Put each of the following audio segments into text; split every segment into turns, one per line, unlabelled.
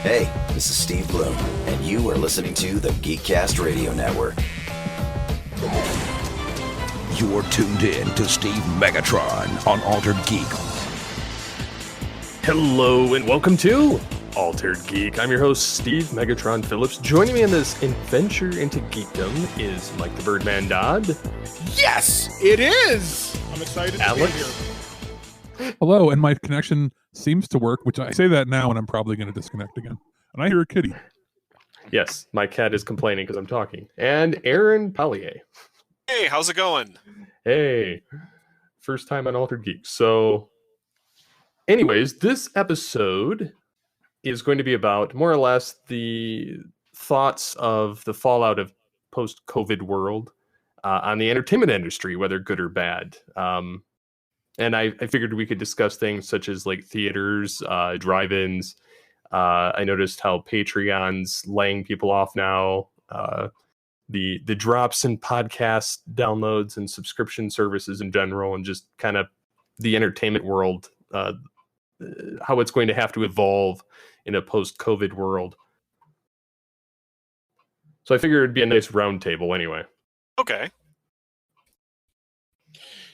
Hey, this is Steve Bloom, and you are listening to the Geekcast Radio Network.
You're tuned in to Steve Megatron on Altered Geek.
Hello and welcome to Altered Geek. I'm your host, Steve Megatron Phillips. Joining me in this adventure into geekdom is Mike the Birdman Dodd.
Yes, it is! I'm excited to be here.
Hello, and my connection seems to work, which I say that now and I'm probably going to disconnect again. And I hear a kitty.
Yes, my cat is complaining because I'm talking. And Aaron Pallier.
Hey, how's it going?
Hey, first time on Altered Geek. So, anyways, this episode is going to be about more or less the thoughts of the fallout of post-COVID world on the entertainment industry, whether good or bad. And I figured we could discuss things such as like theaters, drive-ins. I noticed how Patreon's laying people off now. The drops in podcast downloads and subscription services in general, and just kind of the entertainment world, how it's going to have to evolve in a post-COVID world. So I figured it'd be a nice round table anyway.
Okay.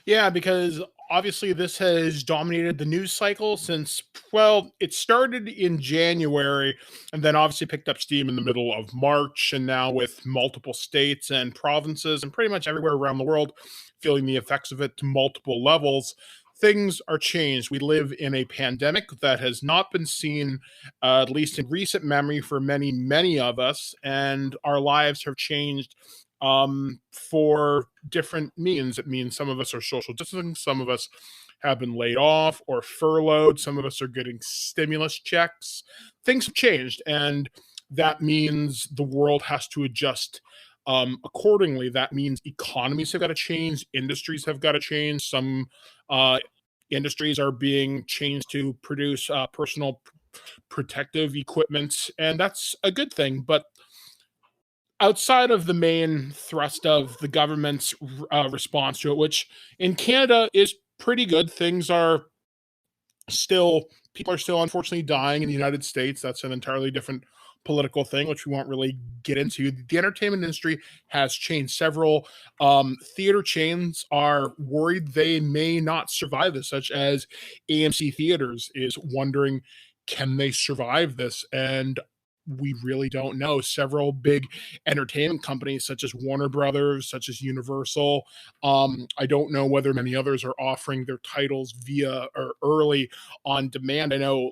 Yeah, because obviously this has dominated the news cycle since, well, it started in January and then obviously picked up steam in the middle of March, and now with multiple states and provinces and pretty much everywhere around the world feeling the effects of it to multiple levels, things are changed. We live in a pandemic that has not been seen, at least in recent memory, for many, many of us, and our lives have changed for different means. It means some of us are social distancing, some of us have been laid off or furloughed, some of us are getting stimulus checks. Things have changed, and that means the world has to adjust accordingly. That means economies have got to change, industries have got to change. Some industries are being changed to produce personal protective equipment, and that's a good thing. But outside of the main thrust of the government's response to it, which in Canada is pretty good, people are still unfortunately dying in the United States. That's an entirely different political thing, which we won't really get into. The entertainment industry has changed. Several theater chains are worried they may not survive this, such as AMC Theaters is wondering, can they survive this? And we really don't know. Several big entertainment companies such as Warner Brothers, such as Universal, I don't know whether many others are offering their titles via or early on demand. I know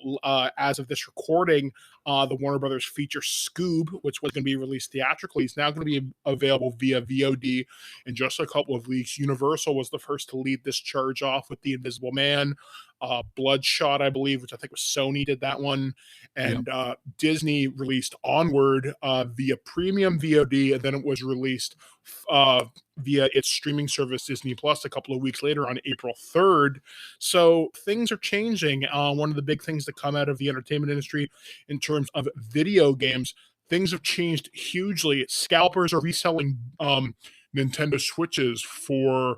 as of this recording, the Warner Brothers feature Scoob, which was going to be released theatrically, is now going to be available via VOD in just a couple of weeks. Universal was the first to lead this charge off with The Invisible Man. Bloodshot, I believe, which I think was Sony, did that one, and Disney released Onward via premium VOD, and then it was released via its streaming service Disney Plus a couple of weeks later on April 3rd. So things are changing. One of the big things that come out of the entertainment industry in terms of video games, things have changed hugely. Scalpers are reselling Nintendo Switches for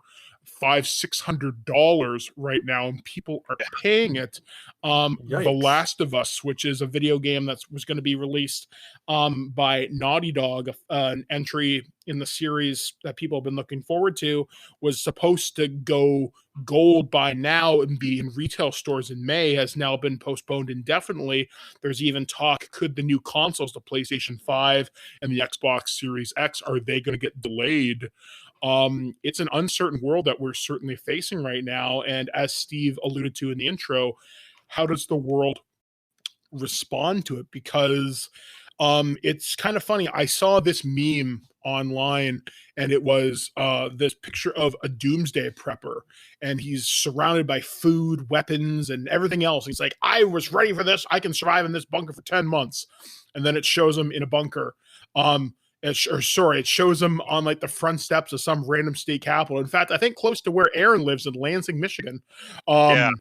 $500-$600 right now, and people are paying it. The Last of Us, which is a video game that was going to be released by Naughty Dog, an entry in the series that people have been looking forward to, was supposed to go gold by now and be in retail stores in May, has now been postponed indefinitely. There's even talk, could the new consoles, the PlayStation 5 and the Xbox Series X, are they going to get delayed? It's an uncertain world that we're certainly facing right now. And as Steve alluded to in the intro, how does the world respond to it? Because it's kind of funny. I saw this meme online, and it was this picture of a doomsday prepper, and he's surrounded by food, weapons, and everything else. He's like, I was ready for this. I can survive in this bunker for 10 months. And then it shows him in a bunker. It shows him on like the front steps of some random state capitol. In fact, I think close to where Aaron lives in Lansing, Michigan. And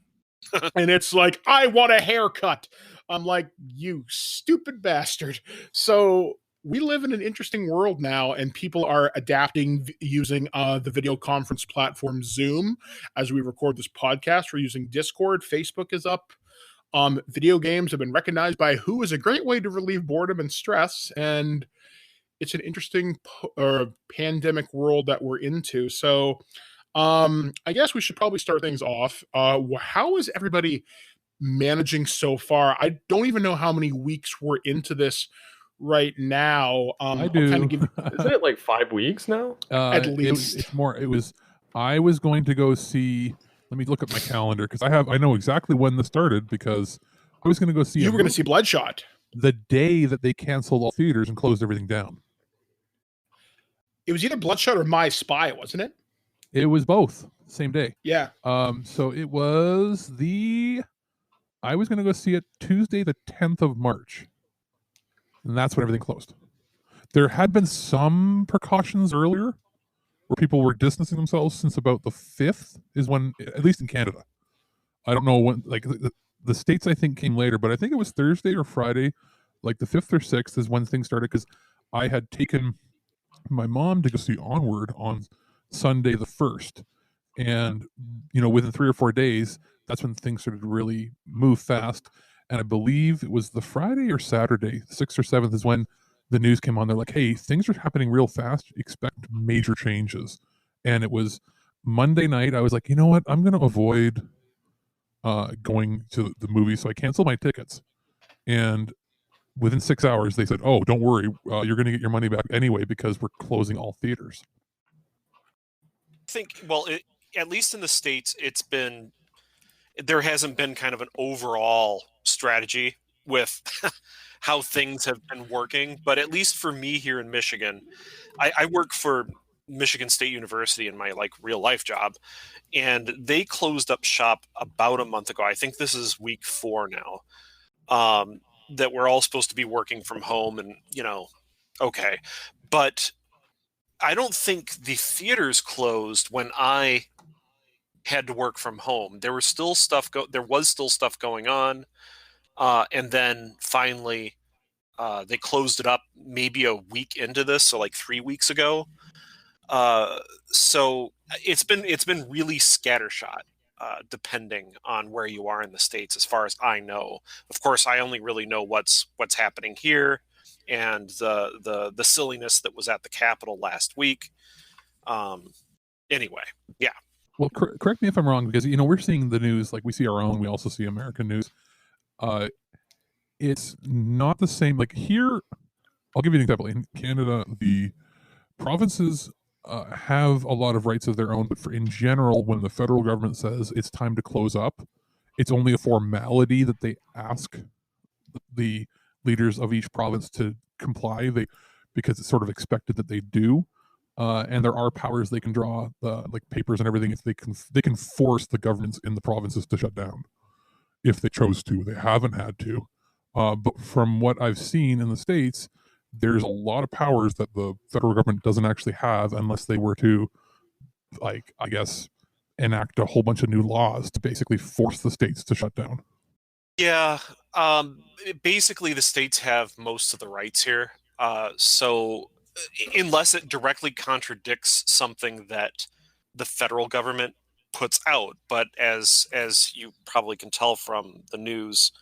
it's like, I want a haircut. I'm like, you stupid bastard. So we live in an interesting world now, and people are adapting using the video conference platform Zoom. As we record this podcast, we're using Discord. Facebook is up. Video games have been recognized by WHO as a great way to relieve boredom and stress, and it's an interesting pandemic world that we're into. So, I guess we should probably start things off. How is everybody managing so far? I don't even know how many weeks we're into this right now.
I do.
Isn't it like 5 weeks now?
At least.
It's more. I was going to go see. Let me look at my calendar because I know exactly when this started because I was going to go see.
You were going to see Bloodshot
the day that they canceled all theaters and closed everything down.
It was either Bloodshot or My Spy, wasn't it?
It was both same day.
Yeah.
So it was I was going to go see it Tuesday, the 10th of March. And that's when everything closed. There had been some precautions earlier where people were distancing themselves since about the 5th is when, at least in Canada. I don't know when, like the States I think came later, but I think it was Thursday or Friday, like the 5th or 6th is when things started because I had taken my mom to go see Onward on Sunday the 1st. And, within 3 or 4 days, that's when things started to really move fast. And I believe it was the Friday or Saturday, 6th or 7th is when the news came on. They're like, hey, things are happening real fast. Expect major changes. And it was Monday night. I was like, you know what? I'm going to avoid going to the movie. So I canceled my tickets. And within 6 hours, they said, oh, don't worry. You're going to get your money back anyway because we're closing all theaters.
I think, at least in the States, there hasn't been kind of an overall strategy with how things have been working. But at least for me here in Michigan, I work for Michigan State University in my real life job, and they closed up shop about a month ago. I think this is week 4 now, that we're all supposed to be working from home and, okay. But I don't think the theaters closed when I had to work from home. There was still stuff going on, and then finally they closed it up maybe a week into this, so like 3 weeks ago. So it's been really scattershot, depending on where you are in the States, as far as I know. Of course, I only really know what's happening here and the silliness that was at the Capitol last week. Anyway, yeah.
Well, correct me if I'm wrong, because, we're seeing the news, like we see our own, we also see American news. It's not the same. Like here, I'll give you an example. In Canada, the provinces have a lot of rights of their own, but in general, when the federal government says it's time to close up, it's only a formality that they ask the leaders of each province to comply, because it's sort of expected that they do. And there are powers they can draw, like papers and everything. If they can force the governments in the provinces to shut down if they chose to. They haven't had to. But from what I've seen in the States, there's a lot of powers that the federal government doesn't actually have unless they were to, enact a whole bunch of new laws to basically force the states to shut down.
Yeah. Basically, the states have most of the rights here. So unless it directly contradicts something that the federal government puts out. But as you probably can tell from the news,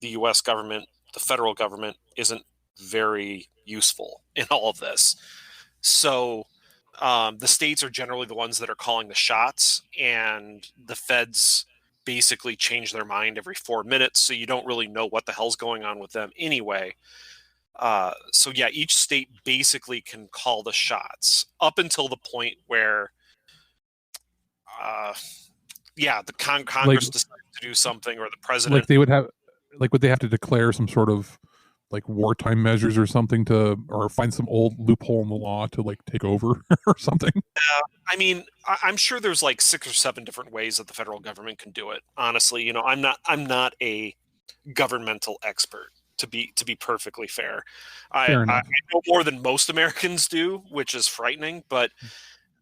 the U.S. government, the federal government, isn't very useful in all of this. So the states are generally the ones that are calling the shots, and the feds basically change their mind every 4 minutes, so you don't really know what the hell's going on with them anyway. So yeah, each state basically can call the shots up until the point where the Congress decides to do something, or the president.
Would they have to declare some sort of wartime measures or something or find some old loophole in the law to take over or something?
I mean, I'm sure there's 6 or 7 different ways that the federal government can do it. Honestly, I'm not a governmental expert, to be perfectly fair. I know more than most Americans do, which is frightening, but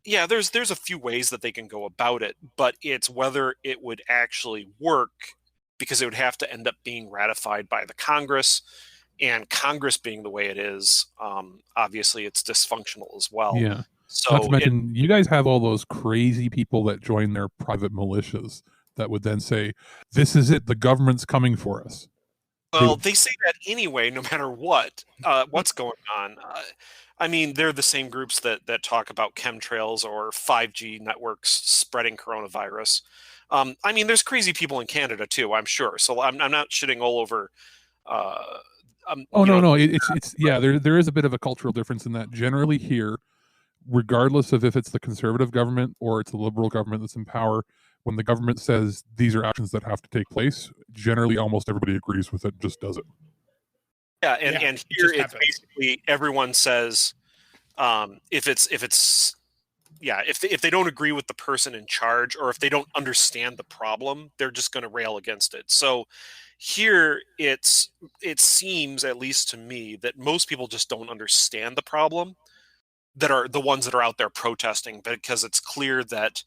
yeah, there's a few ways that they can go about it, but it's whether it would actually work, because it would have to end up being ratified by the Congress, and Congress being the way it is, obviously it's dysfunctional as well.
Yeah.
So
not to mention, you guys have all those crazy people that join their private militias that would then say, "This is it. The government's coming for us."
Well, they say that anyway, no matter what's going on. I mean, they're the same groups that talk about chemtrails or 5G networks spreading coronavirus. I mean, there's crazy people in Canada too, I'm sure. So I'm not shitting all over.
No. It's yeah. There is a bit of a cultural difference in that. Generally, here, regardless of if it's the conservative government or it's the liberal government that's in power, when the government says these are actions that have to take place, generally almost everybody agrees with it, just does it.
Yeah, and here it's basically everyone says if they don't agree with the person in charge, or if they don't understand the problem, they're just going to rail against it. So here it seems, at least to me, that most people just don't understand the problem, that are the ones that are out there protesting, because it's clear that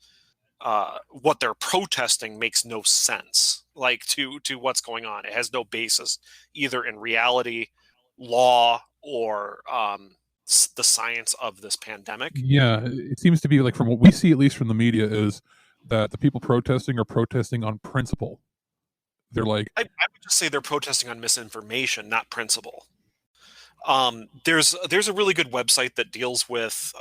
what they're protesting makes no sense, like to what's going on. It has no basis either in reality, law, or the science of this pandemic.
Yeah, it seems to be like, from what we see, at least from the media, is that the people protesting are protesting on principle. They're like,
I would just say they're protesting on misinformation, not principle. There's a really good website that deals with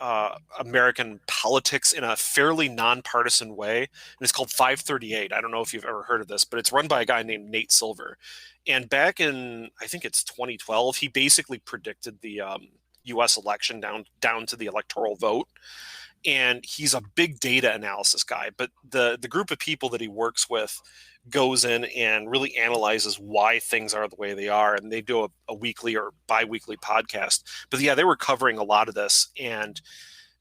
American politics in a fairly nonpartisan way, and it's called 538. I don't know if you've ever heard of this, but it's run by a guy named Nate Silver. And back in, I think it's 2012, he basically predicted the U.S. election down to the electoral vote. And he's a big data analysis guy, but the group of people that he works with goes in and really analyzes why things are the way they are, and they do a weekly or bi-weekly podcast. But yeah, they were covering a lot of this, and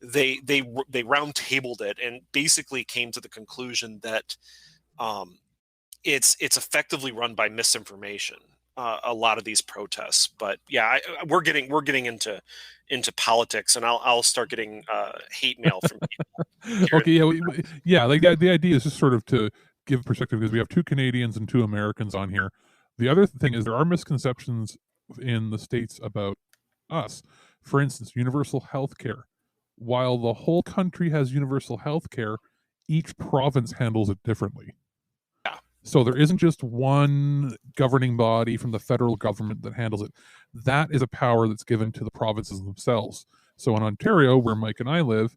they round tabled it and basically came to the conclusion that it's effectively run by misinformation, a lot of these protests. But yeah, we're getting into politics, and I'll start getting hate mail from people.
Okay, like the idea is just sort of to give perspective, because we have 2 Canadians and 2 Americans on here. The other thing is, there are misconceptions in the States about us. For instance, universal health care. While the whole country has universal health care, each province handles it differently.
Yeah.
So there isn't just one governing body from the federal government that handles it. That is a power that's given to the provinces themselves. So in Ontario, where Mike and I live,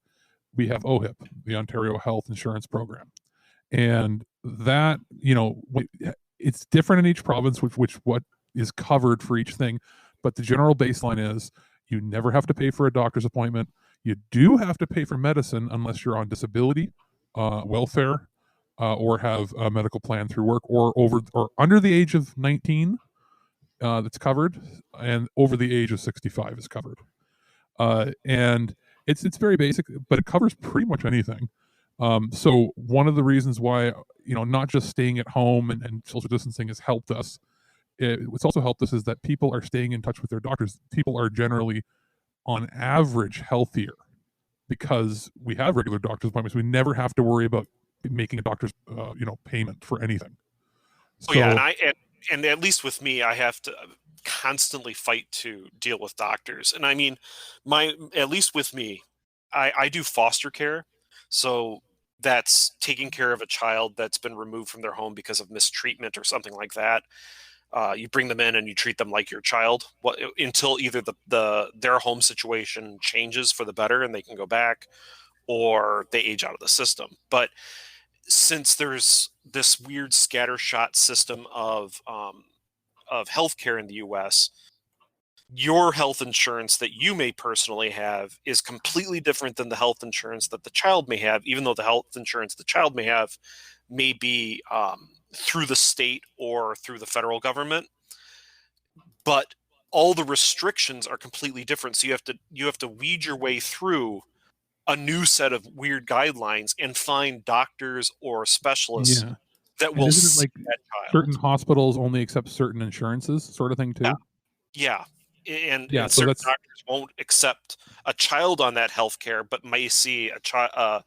we have OHIP, the Ontario Health Insurance Program. And that, it's different in each province, which what is covered for each thing. But the general baseline is, you never have to pay for a doctor's appointment. You do have to pay for medicine unless you're on disability, welfare, or have a medical plan through work, or under the age of 19, that's covered, and over the age of 65 is covered. And it's very basic, but it covers pretty much anything. So one of the reasons why, not just staying at home and social distancing has helped us, what's also helped us is that people are staying in touch with their doctors. People are generally, on average, healthier because we have regular doctor's appointments. We never have to worry about making a doctor's, payment for anything. So,
and at least with me, I have to constantly fight to deal with doctors. And I mean, at least with me, I do foster care. So that's taking care of a child that's been removed from their home because of mistreatment or something like that. You bring them in and you treat them like your child, until either their home situation changes for the better and they can go back, or they age out of the system. But since there's this weird scattershot system of healthcare in the U.S., your health insurance that you may personally have is completely different than the health insurance that the child may have, even though the health insurance the child may have may be through the state or through the federal government. But all the restrictions are completely different. So you have to weed your way through a new set of weird guidelines and find doctors or specialists that will see
like
that child.
Certain hospitals only accept certain insurances, sort of thing too.
Yeah. And
so
certain doctors won't accept a child on that healthcare, but may see a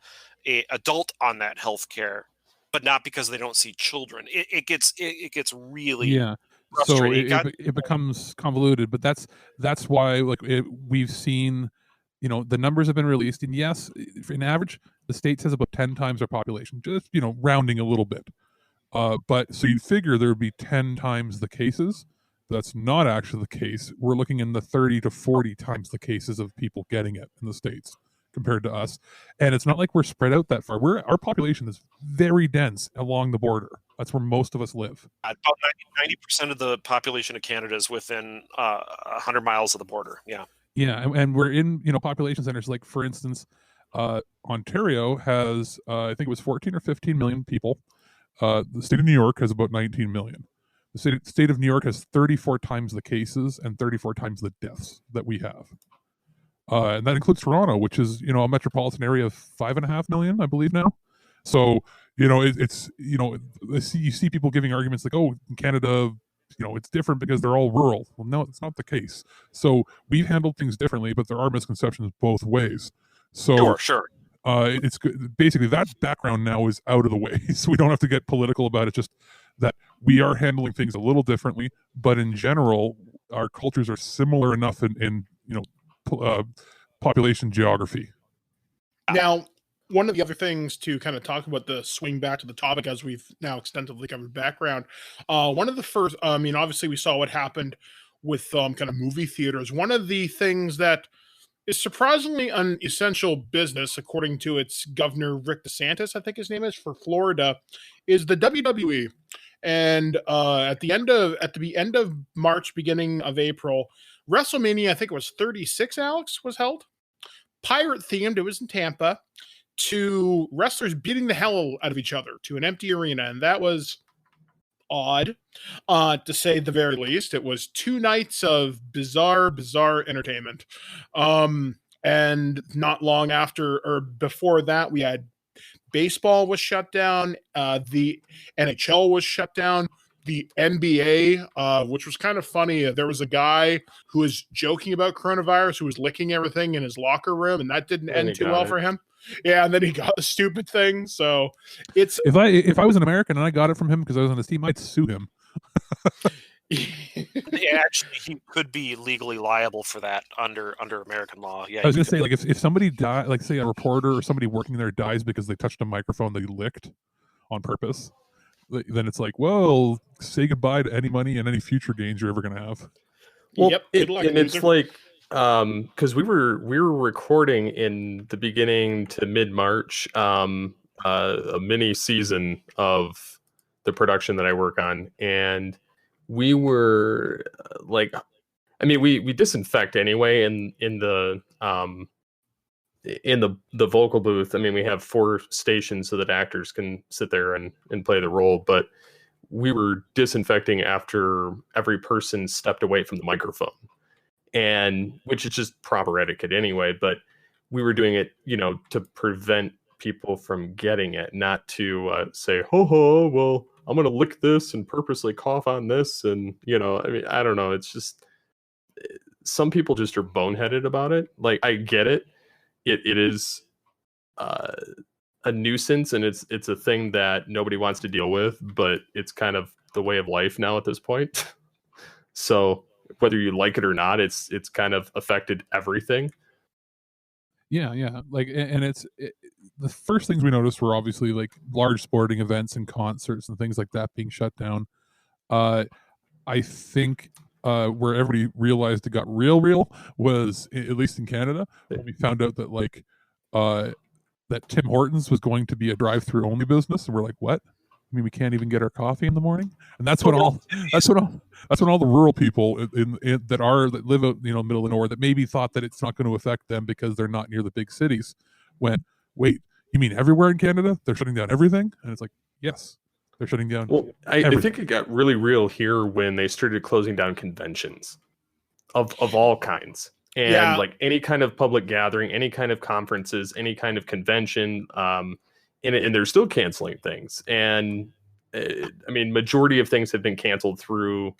adult on that healthcare, but not because they don't see children. It gets really frustrating.
So it becomes convoluted. But that's why, we've seen, the numbers have been released, and yes, in average, the state says about 10 times our population, just rounding a little bit. But so you'd figure there would be 10 times the cases. That's not actually the case. We're looking in the 30 to 40 times the cases of people getting it in the States compared to us. And it's not like we're spread out that far. Our population is very dense along the border. That's where most of us live.
About 90% of the population of Canada is within 100 miles of the border. Yeah.
Yeah, and we're in, population centers. Like, for instance, Ontario has, I think it was 14 or 15 million people. The state of New York has about 19 million. The state of New York has 34 times the cases and 34 times the deaths that we have. And that includes Toronto, which is, a metropolitan area of 5.5 million, I believe now. So, it's, you see people giving arguments like, oh, in Canada, it's different because they're all rural. Well, no, it's not the case. So we've handled things differently, but there are misconceptions both ways. So
Sure.
It's good. Basically, that background now is out of the way, so we don't have to get political about it. Just that we are handling things a little differently, but in general, our cultures are similar enough in population geography.
Now, one of the other things to kind of talk about, the swing back to the topic as we've now extensively covered background, one of the first, obviously we saw what happened with kind of movie theaters. One of the things that is surprisingly an essential business, according to its governor, Rick DeSantis, I think his name is, for Florida, is the WWE. And at the end of March, beginning of April, WrestleMania, I think it was 36, Alex, was held. Pirate themed, it was in Tampa, to wrestlers beating the hell out of each other to an empty arena. And that was odd, to say the very least. It was 2 nights of bizarre entertainment. And not long after or before that, we had baseball was shut down. The NHL was shut down. The NBA, which was kind of funny, there was a guy who was joking about coronavirus who was licking everything in his locker room, and that didn't end too well for him. Yeah, and then he got the stupid thing. So it's
if I was an American and I got it from him because I was on his team, I'd sue him.
Yeah, actually, he could be legally liable for that under American law. Yeah,
I was gonna say, like, if somebody died, like say a reporter or somebody working there dies because they touched a microphone they licked on purpose, then it's like, well, say goodbye to any money and any future gains you're ever gonna have.
Well,
yep,
it's like, because we were recording in the beginning to mid-March, a mini season of the production that I work on, and we were we disinfect anyway in the vocal booth. I mean, we have 4 stations so that actors can sit there and play the role, but we were disinfecting after every person stepped away from the microphone, and which is just proper etiquette anyway, but we were doing it, to prevent people from getting it, not to say, ho, well, I'm going to lick this and purposely cough on this. And, I don't know. It's just, some people just are boneheaded about it. Like, I get it. It is a nuisance, and it's a thing that nobody wants to deal with, but it's kind of the way of life now at this point. So whether you like it or not, it's kind of affected everything.
Yeah. Like, and the first things we noticed were obviously like large sporting events and concerts and things like that being shut down. I think where everybody realized it got real was, at least in Canada, when we found out that that Tim Hortons was going to be a drive-through only business, and we're like, what? I mean, we can't even get our coffee in the morning, and that's when all the rural people that live out, middle of nowhere, that maybe thought that it's not going to affect them because they're not near the big cities, went, wait, you mean everywhere in Canada they're shutting down everything? And it's like, yes, they're shutting down.
Well, I think it got really real here when they started closing down conventions of all kinds. And like any kind of public gathering, any kind of conferences, any kind of convention, and they're still canceling things. And majority of things have been canceled through,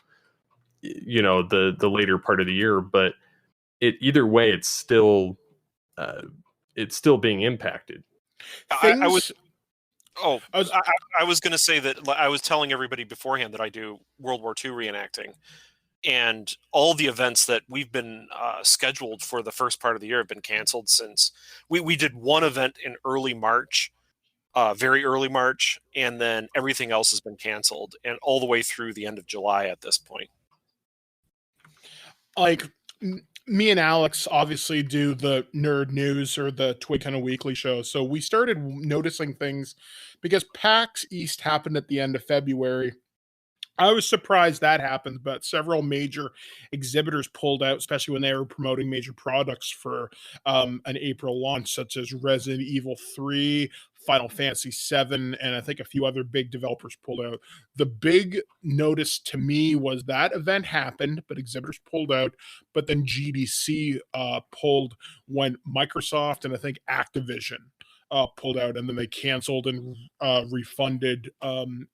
the later part of the year. But either way, it's still being impacted.
I was going to say that I was telling everybody beforehand that I do World War II reenacting. And all the events that we've been scheduled for the first part of the year have been canceled since we did one event in early March very early March, and then everything else has been canceled, and all the way through the end of July at this point.
Like me and Alex obviously do the Nerd News or the Toy Kind of Weekly show, so we started noticing things because PAX East happened at the end of February. I was surprised that happened, but several major exhibitors pulled out, especially when they were promoting major products for an April launch, such as Resident Evil 3, Final Fantasy 7, and I think a few other big developers pulled out. The big notice to me was that event happened, but exhibitors pulled out, but then GDC pulled when Microsoft and I think Activision pulled out, and then they canceled and refunded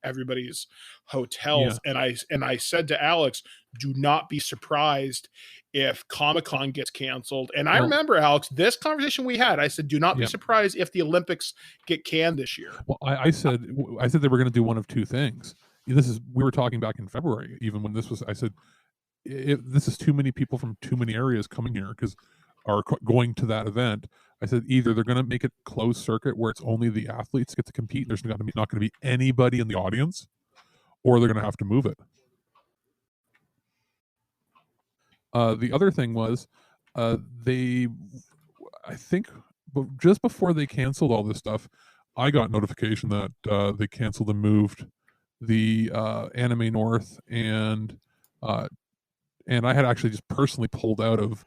everybody's hotels.
Yeah.
And I said to Alex, do not be surprised if Comic-Con gets canceled. And I remember, Alex, this conversation we had. I said, do not be surprised if the Olympics get canned this year.
Well, I said they were going to do one of two things. We were talking back in February, even when this was. I said, this is too many people from too many areas coming here because are going to that event. I said either they're going to make it closed circuit where it's only the athletes get to compete. There's not going to be anybody in the audience, or they're going to have to move it. The other thing was I think just before they canceled all this stuff, I got notification that they canceled and moved the Anime North, and I had actually just personally pulled out of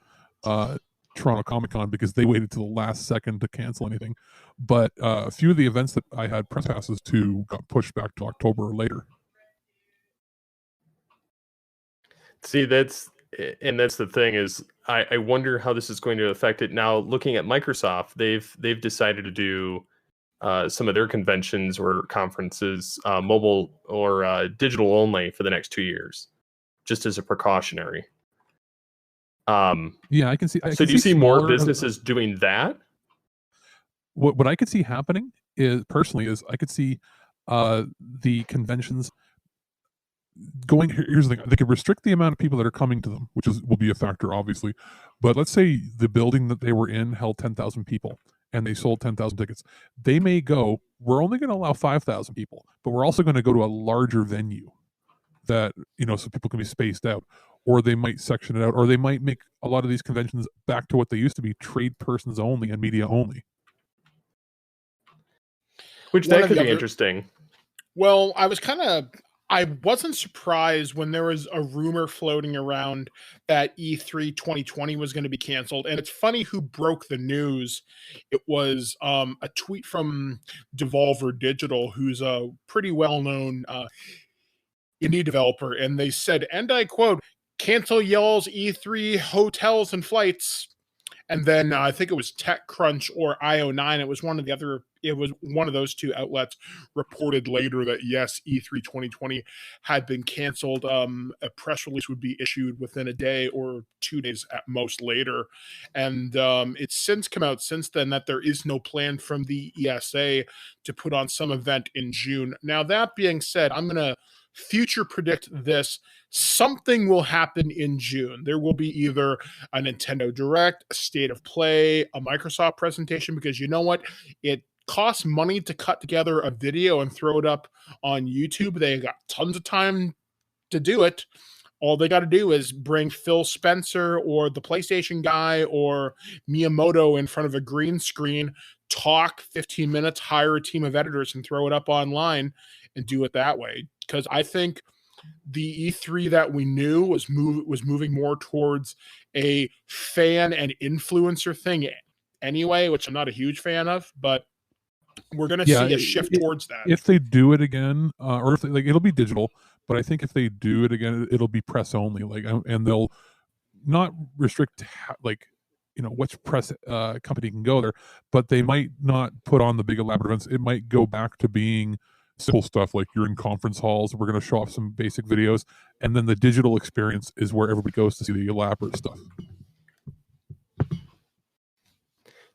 Toronto Comic-Con because they waited to the last second to cancel anything. But a few of the events that I had press passes to got pushed back to October or later.
See, that's the thing is I wonder how this is going to affect it. Now, looking at Microsoft, they've decided to do some of their conventions or conferences mobile or digital only for the next 2 years, just as a precautionary.
Yeah, I can see.
So do you see more businesses doing that?
What I could see happening is I could see the conventions going. Here's the thing: they could restrict the amount of people that are coming to them, which will be a factor, obviously. But let's say the building that they were in held 10,000 people, and they sold 10,000 tickets. They may go, we're only going to allow 5,000 people, but we're also going to go to a larger venue that so people can be spaced out. Or they might section it out, or they might make a lot of these conventions back to what they used to be, trade persons only and media only.
Which that could be interesting.
Well, I wasn't surprised when there was a rumor floating around that E3 2020 was going to be canceled. And it's funny who broke the news. It was a tweet from Devolver Digital, who's a pretty well-known indie developer. And they said, and I quote, "Cancel Yell's E3 hotels and flights." And then I think it was TechCrunch or IO9. It was one of those two outlets reported later that yes, E3 2020 had been canceled. A press release would be issued within a day or 2 days at most later. And it's since come out since then that there is no plan from the ESA to put on some event in June. Now, that being said, I'm going to future predict this. Something will happen in June. There will be either a Nintendo Direct, a State of Play, a Microsoft presentation, because you know what? It costs money to cut together a video and throw it up on YouTube. They got tons of time to do it. All they got to do is bring Phil Spencer or the PlayStation guy or Miyamoto in front of a green screen, talk 15 minutes, hire a team of editors, and throw it up online and do it that way. Because I think the E3 that we knew was moving more towards a fan and influencer thing anyway, which I'm not a huge fan of, but we're going to see a shift towards that.
If they do it again, or if it'll be digital, but I think if they do it again, it'll be press only, and they'll not restrict which press company can go there, but they might not put on the big elaborate events. It might go back to being simple stuff like you're in conference halls, we're going to show off some basic videos, and then the digital experience is where everybody goes to see the elaborate stuff.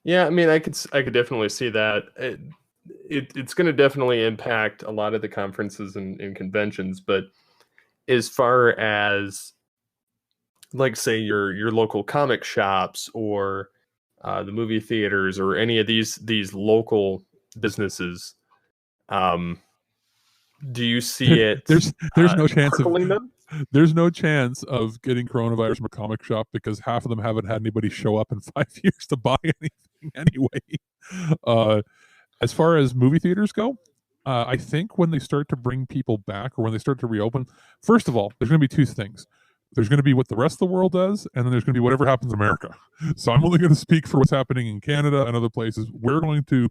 Yeah, I mean, I could definitely see that. It's going to definitely impact a lot of the conferences and conventions, but as far as like say your local comic shops or the movie theaters or any of these local businesses, Do you see it?
There's no chance of
crippling them?
there's no chance of getting coronavirus from a comic shop because half of them haven't had anybody show up in 5 years to buy anything anyway. As far as movie theaters go, I think when they start to bring people back or when they start to reopen, first of all, there's going to be two things. There's going to be what the rest of the world does, and then there's going to be whatever happens in America. So I'm only going to speak for what's happening in Canada and other places. We're going to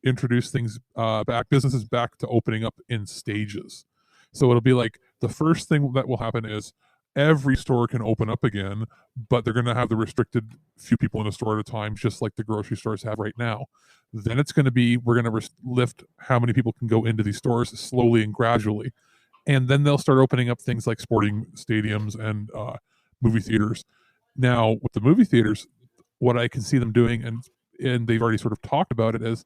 introduce things back, businesses back to opening up in stages. So it'll be like the first thing that will happen is every store can open up again, but they're going to have the restricted few people in a store at a time, just like the grocery stores have right now. Then it's going to be, we're going to lift how many people can go into these stores slowly and gradually. And then they'll start opening up things like sporting stadiums and movie theaters. Now, with the movie theaters, what I can see them doing, and they've already sort of talked about it, is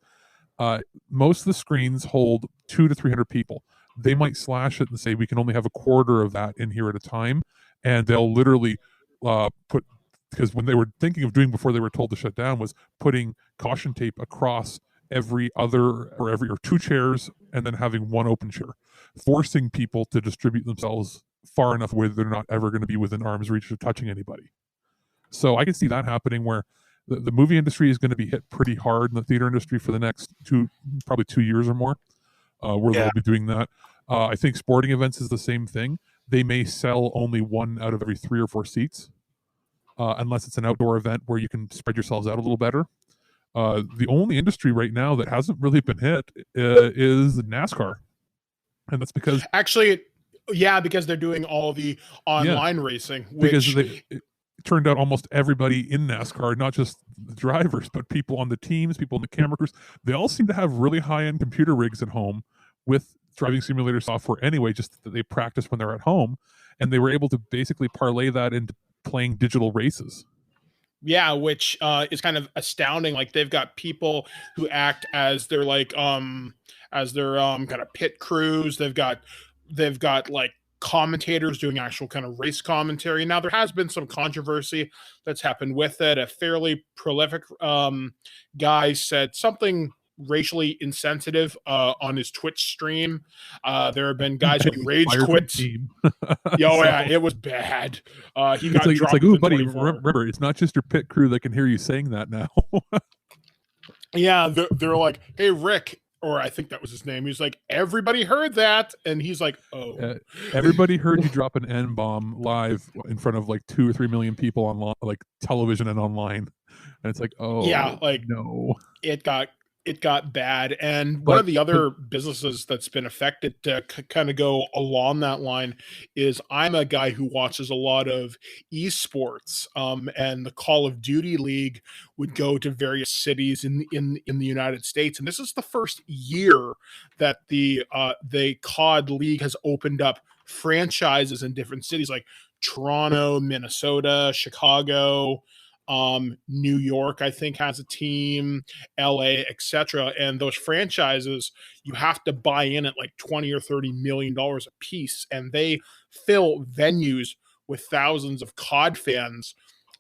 most of the screens hold 200 to 300 people. They might slash it and say we can only have a quarter of that in here at a time, and they'll literally put, because when they were thinking of doing before they were told to shut down was putting caution tape across every other or two chairs and then having one open chair, forcing people to distribute themselves far enough where they're not ever going to be within arm's reach of touching anybody. So I can see that happening where the movie industry is going to be hit pretty hard in the theater industry for the next probably 2 years or more, where they'll be doing that. I think sporting events is the same thing. They may sell only one out of every 3 or 4 seats, unless it's an outdoor event where you can spread yourselves out a little better. The only industry right now that hasn't really been hit is NASCAR. And that's because...
Actually, yeah, because they're doing all the online racing.
Because it turned out almost everybody in NASCAR, not just the drivers, but people on the teams, people in the camera crews, they all seem to have really high-end computer rigs at home with driving simulator software anyway, just that they practice when they're at home. And they were able to basically parlay that into playing digital races.
Yeah, which is kind of astounding. Like they've got people who act as their kind of pit crews. They've got like commentators doing actual kind of race commentary. Now there has been some controversy that's happened with it. A fairly prolific guy said something racially insensitive on his Twitch stream. There have been guys who rage quit. Yeah, it was bad. He got
it's like, ooh, buddy,
24.
remember, it's not just your pit crew that can hear you saying that now.
Yeah, they're like, hey, Rick, or I think that was his name. He's like, everybody heard that, and he's like, oh,
everybody heard you drop an N-bomb live in front of like 2 or 3 million people on like television and online, and it's like, oh,
yeah, like
no,
it got bad. And one of the other businesses that's been affected to kind of go along that line is I'm a guy who watches a lot of esports, and the Call of Duty League would go to various cities in the United States. And this is the first year that the COD League has opened up franchises in different cities like Toronto, Minnesota, Chicago, New York, I think, has a team, LA, etc. And those franchises, you have to buy in at like $20 or $30 million a piece, and they fill venues with thousands of COD fans.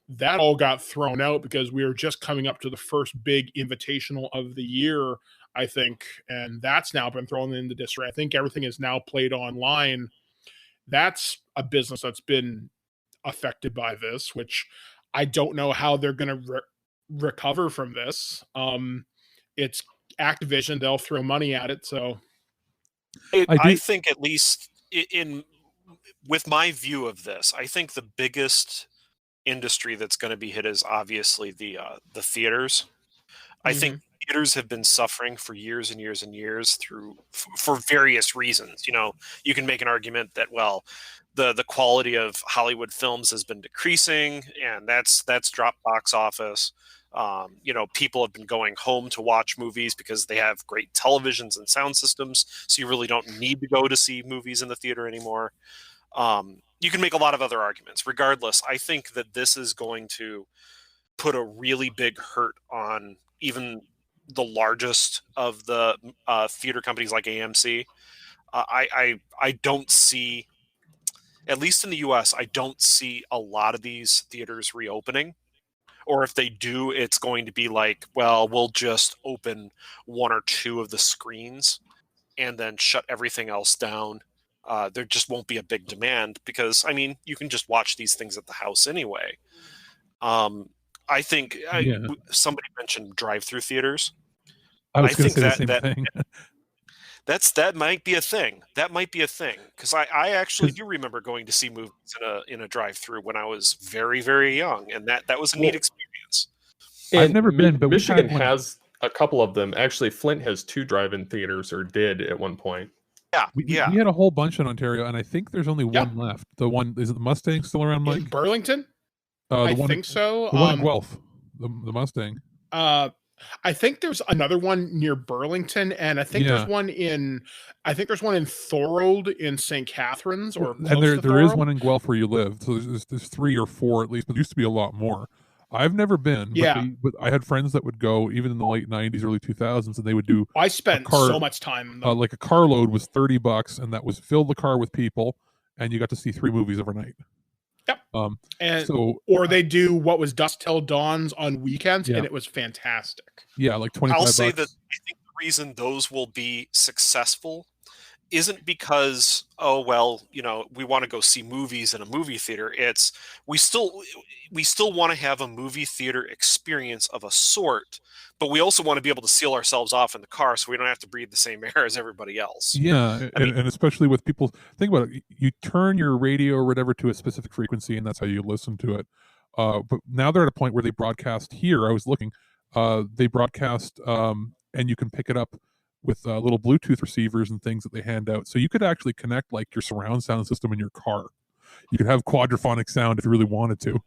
That all got thrown out because we were just coming up to the first big invitational of the year, I think, and that's now been thrown into disarray. I think everything is now played online. That's a business that's been affected by this, which I don't know how they're going to recover from this. It's Activision; they'll throw money at it. So,
I think, at least with my view of this, I think the biggest industry that's going to be hit is obviously the theaters. I think theaters have been suffering for years and years and years for various reasons. You know, you can make an argument that, well, the quality of Hollywood films has been decreasing, and that's dropped box office. People have been going home to watch movies because they have great televisions and sound systems, so you really don't need to go to see movies in the theater anymore. You can make a lot of other arguments. Regardless, I think that this is going to put a really big hurt on even the largest of the theater companies like AMC. I don't see, at least in the US, I don't see a lot of these theaters reopening. Or if they do, it's going to be like, well, we'll just open 1 or 2 of the screens and then shut everything else down, there just won't be a big demand because, I mean, you can just watch these things at the house anyway. I think
Yeah.
somebody mentioned drive-through theaters.
I was
I
going to
think
say the same thing.
that might be a thing. That might be a thing because I actually do remember going to see movies in a drive-through when I was very, very young, and that was a neat experience.
I've never been, but
Michigan
we've had one.
has a couple of them. Actually, Flint has 2 drive-in theaters, or did at one point.
Yeah,
We had a whole bunch in Ontario, and I think there's only
Yeah.
one left. The one, is it the Mustang still around, Mike?
In Burlington?
The
I
one,
think so.
The one in Guelph, the Mustang.
I think there's another one near Burlington, and I think there's one in Thorold in St. Catharines, or
And
close
there
to
is
Thorold.
one in Guelph where you live. So there's 3 or 4 at least, but there used to be a lot more. I've never been,
Yeah.
but I had friends that would go even in the late 90s, early 2000s, and they would do
I spent so much time in them.
like a carload was $30, and that was fill the car with people, and you got to see 3 movies overnight.
Yep. And
so,
or they do what was Dusk Till Dawns on weekends,
Yeah.
and it was fantastic.
Yeah, like 25
I'll say
bucks.
that I think the reason those will be successful isn't because, oh well, you know, we want to go see movies in a movie theater. It's we still want to have a movie theater experience of a sort, but we also want to be able to seal ourselves off in the car so we don't have to breathe the same air as everybody else.
Yeah, and especially with people, think about it. You turn your radio or whatever to a specific frequency, and that's how you listen to it. But now they're at a point where they broadcast here. I was looking. They broadcast, and you can pick it up with little Bluetooth receivers and things that they hand out. So you could actually connect like your surround sound system in your car. You could have quadraphonic sound if you really wanted to.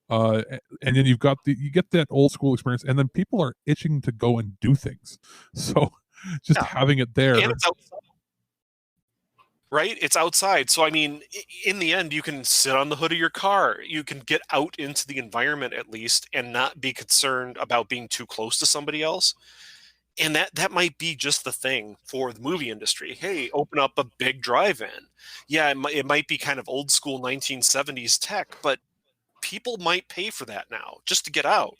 And then you get that old school experience, and then people are itching to go and do things. So just having it there.
And it's outside. Right? It's outside. So, I mean, in the end, you can sit on the hood of your car. You can get out into the environment at least and not be concerned about being too close to somebody else. And that might be just the thing for the movie industry. Hey, open up a big drive-in. Yeah, it might be kind of old school 1970s tech, but people might pay for that now just to get out.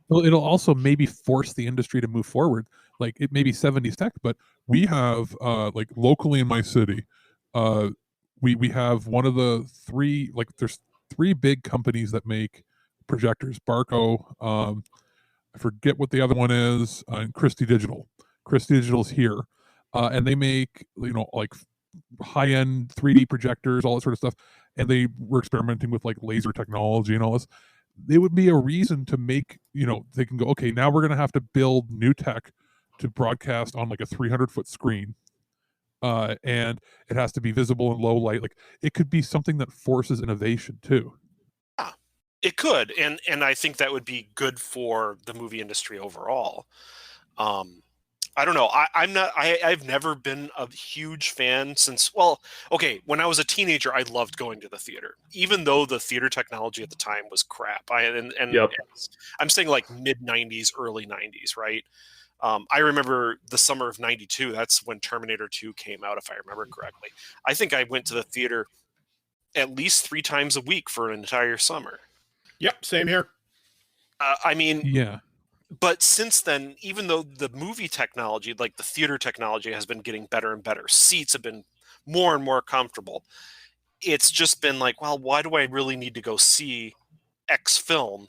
Well, it'll also maybe force the industry to move forward. Like it may be 70s tech, but we have like locally in my city, we have one of the 3, like there's 3 big companies that make projectors. Barco, I forget what the other one is, and Christie Digital. Christie Digital's here, and they make, you know, like high-end 3D projectors, all that sort of stuff. And they were experimenting with like laser technology and all this. They would be a reason to make, you know, they can go, okay, now we're going to have to build new tech to broadcast on like a 300-foot screen, and it has to be visible in low light. Like it could be something that forces innovation too.
It could, and I think that would be good for the movie industry overall. I don't know. I've never been a huge fan since, well, okay, when I was a teenager, I loved going to the theater, even though the theater technology at the time was crap. I'm saying like mid 90s, early 90s, right? I remember the summer of 92. That's when Terminator 2 came out, if I remember correctly. I think I went to the theater at least 3 times a week for an entire summer.
Yep, same here.
I mean,
yeah.
But since then, even though the movie technology, like the theater technology, has been getting better and better, seats have been more and more comfortable, it's just been like, well, why do I really need to go see X film?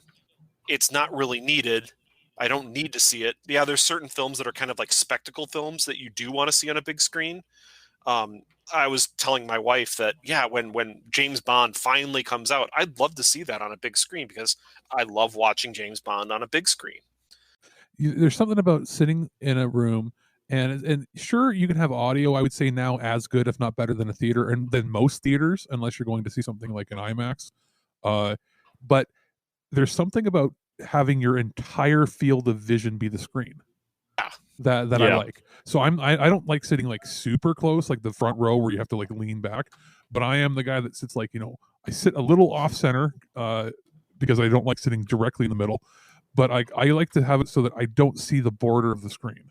It's not really needed. I don't need to see it. Yeah, there's certain films that are kind of like spectacle films that you do want to see on a big screen. I was telling my wife that, yeah, when James Bond finally comes out, I'd love to see that on a big screen because I love watching James Bond on a big screen.
There's something about sitting in a room, and sure, you can have audio, I would say now as good, if not better than a theater, and than most theaters, unless you're going to see something like an IMAX. But there's something about having your entire field of vision be the screen that I like. So I don't like sitting like super close, like the front row where you have to like lean back, but I am the guy that sits like, you know, I sit a little off center because I don't like sitting directly in the middle, but I like to have it so that I don't see the border of the screen,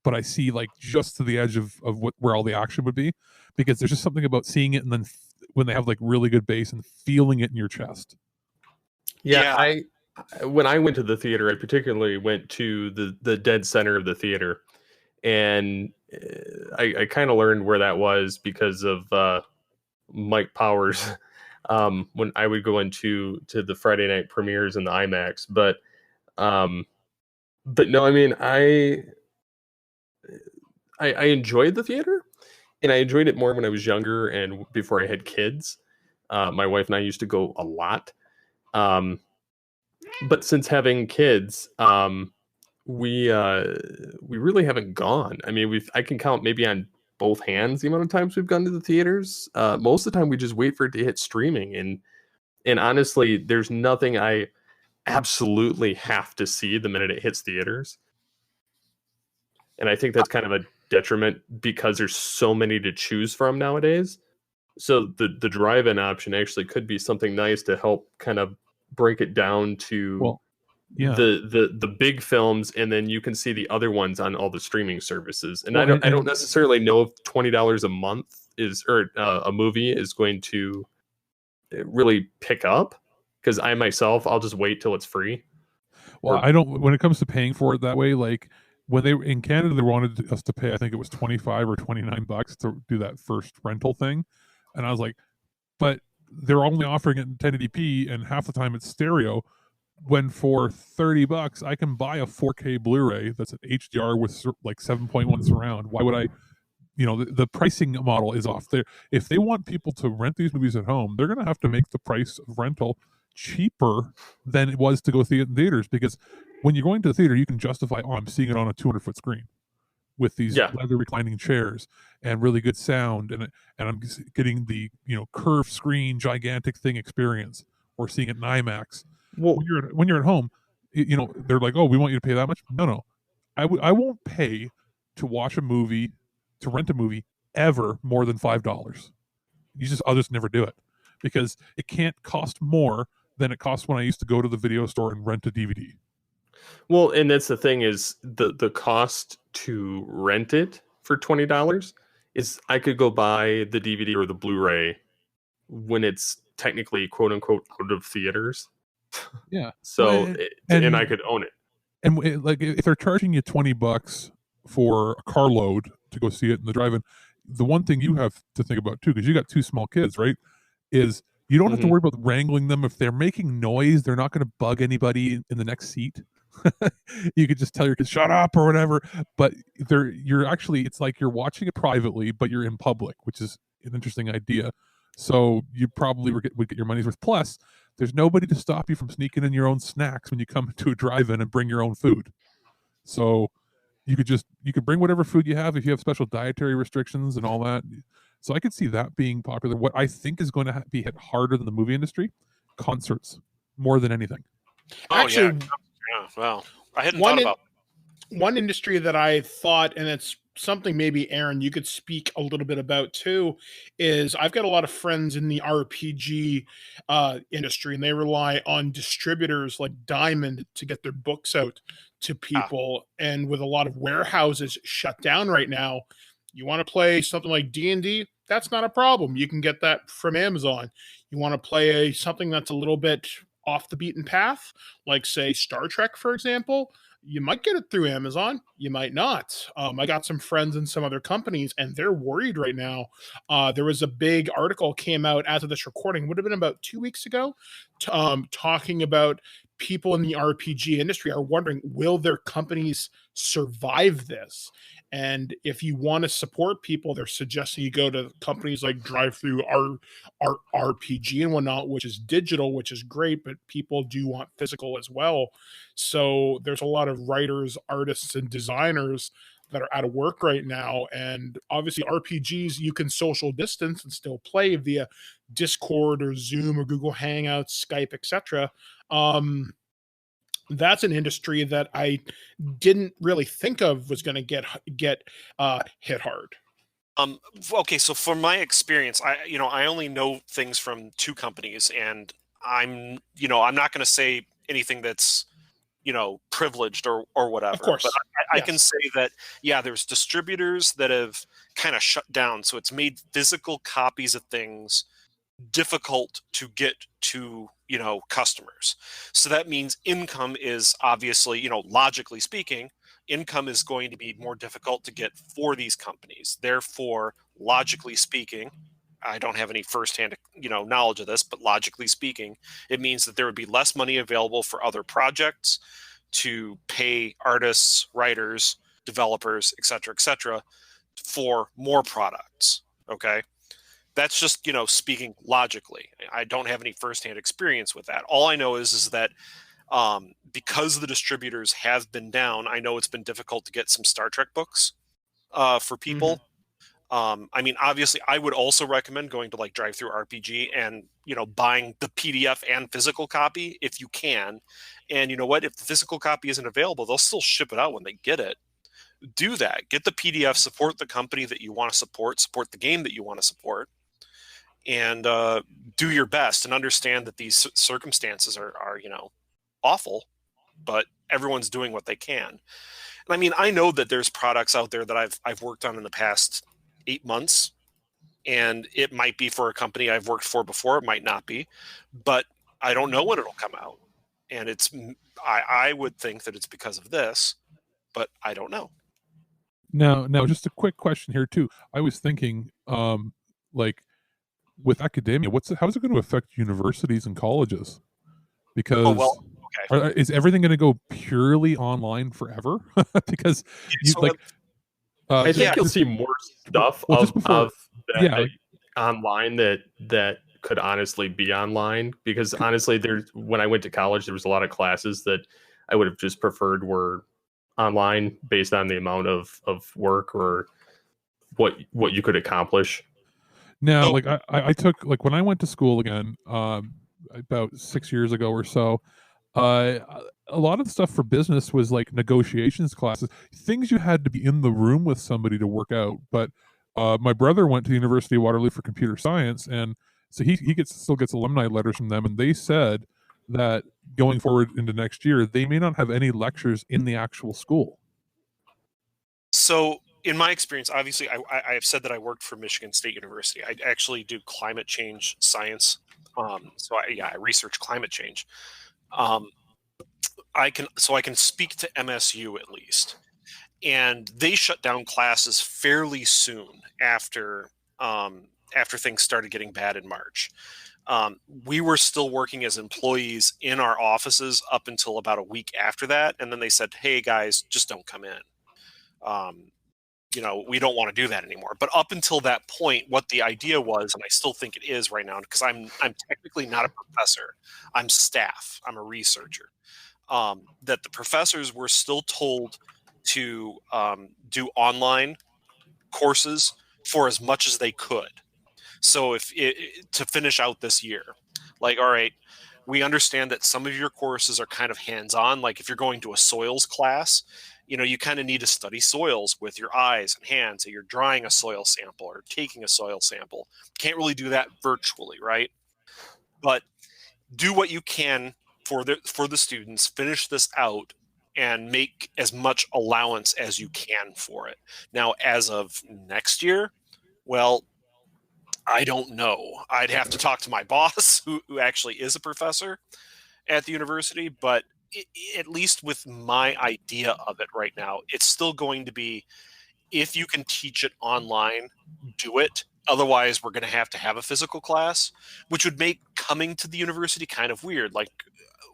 but I see like just to the edge of where all the action would be, because there's just something about seeing it and then when they have like really good bass and feeling it in your chest.
Yeah. When I went to the theater, I particularly went to the dead center of the theater, and I kind of learned where that was because of Mike Powers when I would go into the Friday night premieres in the IMAX. But no, I mean, I enjoyed the theater, and I enjoyed it more when I was younger and before I had kids. My wife and I used to go a lot. But since having kids, we really haven't gone. I mean, I can count maybe on both hands the amount of times we've gone to the theaters. Most of the time, we just wait for it to hit streaming, and honestly, there's nothing I absolutely have to see the minute it hits theaters. And I think that's kind of a detriment because there's so many to choose from nowadays. So the drive-in option actually could be something nice to help kind of break it down to the big films, and then you can see the other ones on all the streaming services. And I don't necessarily know if $20 a month or a movie is going to really pick up, because I myself, I'll just wait till it's free.
Well, I don't. When it comes to paying for it that way, like when they were in Canada, they wanted us to pay, I think it was $25 or $29 to do that first rental thing, and I was like, but they're only offering it in 1080p, and half the time it's stereo. When for $30 I can buy a 4K Blu-ray that's an HDR with like 7.1 surround. Why would I? The pricing model is off there. If they want people to rent these movies at home, they're going to have to make the price of rental cheaper than it was to go see it in theaters, because when you're going to the theater, you can justify, I'm seeing it on a 200-foot screen with these leather reclining chairs and really good sound, and I'm getting the curved screen, gigantic thing experience, or seeing it in IMAX. Well, when you're at home, they're like, oh, we want you to pay that much. No, I won't pay to watch a movie, to rent a movie, ever more than $5. I'll just never do it, because it can't cost more than it costs when I used to go to the video store and rent a DVD.
Well, and that's the thing, is the cost to rent it for $20 is I could go buy the DVD or the Blu-ray when it's technically quote unquote out of theaters.
Yeah.
So and I could own it.
And like if they're charging you $20 for a carload to go see it in the drive-in, the one thing you have to think about too, because you got two small kids, right, is you don't have to worry about wrangling them. If they're making noise, they're not going to bug anybody in the next seat. You could just tell your kids shut up or whatever. But it's like you're watching it privately, but you're in public, which is an interesting idea. So you probably would get your money's worth. Plus, there's nobody to stop you from sneaking in your own snacks when you come to a drive-in and bring your own food. So you could bring whatever food you have if you have special dietary restrictions and all that. So I could see that being popular. What I think is going to be hit harder than the movie industry, concerts, more than anything.
Actually,
yeah. Well, I hadn't thought about
one industry that I thought, and it's something maybe Aaron, you could speak a little bit about too, is I've got a lot of friends in the RPG industry, and they rely on distributors like Diamond to get their books out to people. And with a lot of warehouses shut down right now, you want to play something like D&D, that's not a problem. You can get that from Amazon. You want to play something that's a little bit off the beaten path, like say Star Trek, for example, you might get it through Amazon. You might not. I got some friends in some other companies, and they're worried right now. There was a big article came out as of this recording, would have been about 2 weeks ago, talking about people in the RPG industry are wondering, will their companies survive this? And if you want to support people, they're suggesting you go to companies like DriveThru RPG and whatnot, which is digital, which is great, but people do want physical as well. So there's a lot of writers, artists, and designers that are out of work right now. And obviously RPGs, you can social distance and still play via Discord or Zoom or Google Hangouts, Skype, etc. That's an industry that I didn't really think of was going to get hit hard.
Okay, so from my experience, I only know things from two companies, and I'm not going to say anything that's privileged or whatever.
Of course,
but I can say that there's distributors that have kind of shut down, so it's made physical copies of things difficult to get to customers. So that means income is obviously, logically speaking, income is going to be more difficult to get for these companies. Therefore, logically speaking, I don't have any firsthand, knowledge of this, but logically speaking, it means that there would be less money available for other projects to pay artists, writers, developers, et cetera, for more products. Okay. That's just, speaking logically. I don't have any firsthand experience with that. All I know is that because the distributors have been down, I know it's been difficult to get some Star Trek books for people. I mean, obviously, I would also recommend going to like Drive Through RPG and, buying the PDF and physical copy if you can. And you know what? If the physical copy isn't available, they'll still ship it out when they get it. Do that. Get the PDF, support the company that you want to support the game that you want to support, and do your best and understand that these circumstances are awful, but everyone's doing what they can. And I mean, I know that there's products out there that I've worked on in the past 8 months, and it might be for a company I've worked for before. It might not be, but I don't know when it'll come out. And I would think that it's because of this, but I don't know.
Now, just a quick question here too. I was thinking, like with academia, how is it going to affect universities and colleges? Because is everything going to go purely online forever? Because
I think you'll see more stuff online that could honestly be online. Because honestly, when I went to college, there was a lot of classes that I would have just preferred were online based on the amount of work or what you could accomplish.
Now, like I took, like when I went to school again, about 6 years ago or so, a lot of the stuff for business was like negotiations classes, things you had to be in the room with somebody to work out. But my brother went to the University of Waterloo for computer science, and so he still gets alumni letters from them, and they said that going forward into next year, they may not have any lectures in the actual school.
So in my experience, obviously, I have said that I worked for Michigan State University. I actually do climate change science. So I research climate change. I can speak to MSU at least, and they shut down classes fairly soon after things started getting bad in March. We were still working as employees in our offices up until about a week after that, and then they said, "Hey guys, just don't come in. We don't want to do that anymore." But up until that point, what the idea was, and I still think it is right now, because I'm technically not a professor, I'm staff, I'm a researcher, that the professors were still told to do online courses for as much as they could. So to finish out this year, like, all right, we understand that some of your courses are kind of hands-on. Like if you're going to a soils class, you kind of need to study soils with your eyes and hands. So you're drawing a soil sample or taking a soil sample. Can't really do that virtually, right? But do what you can for the students, finish this out, and make as much allowance as you can for it. Now, as of next year, well, I don't know. I'd have to talk to my boss, who actually is a professor at the university, but at least with my idea of it right now, it's still going to be, if you can teach it online, do it. Otherwise, we're going to have a physical class, which would make coming to the university kind of weird. Like,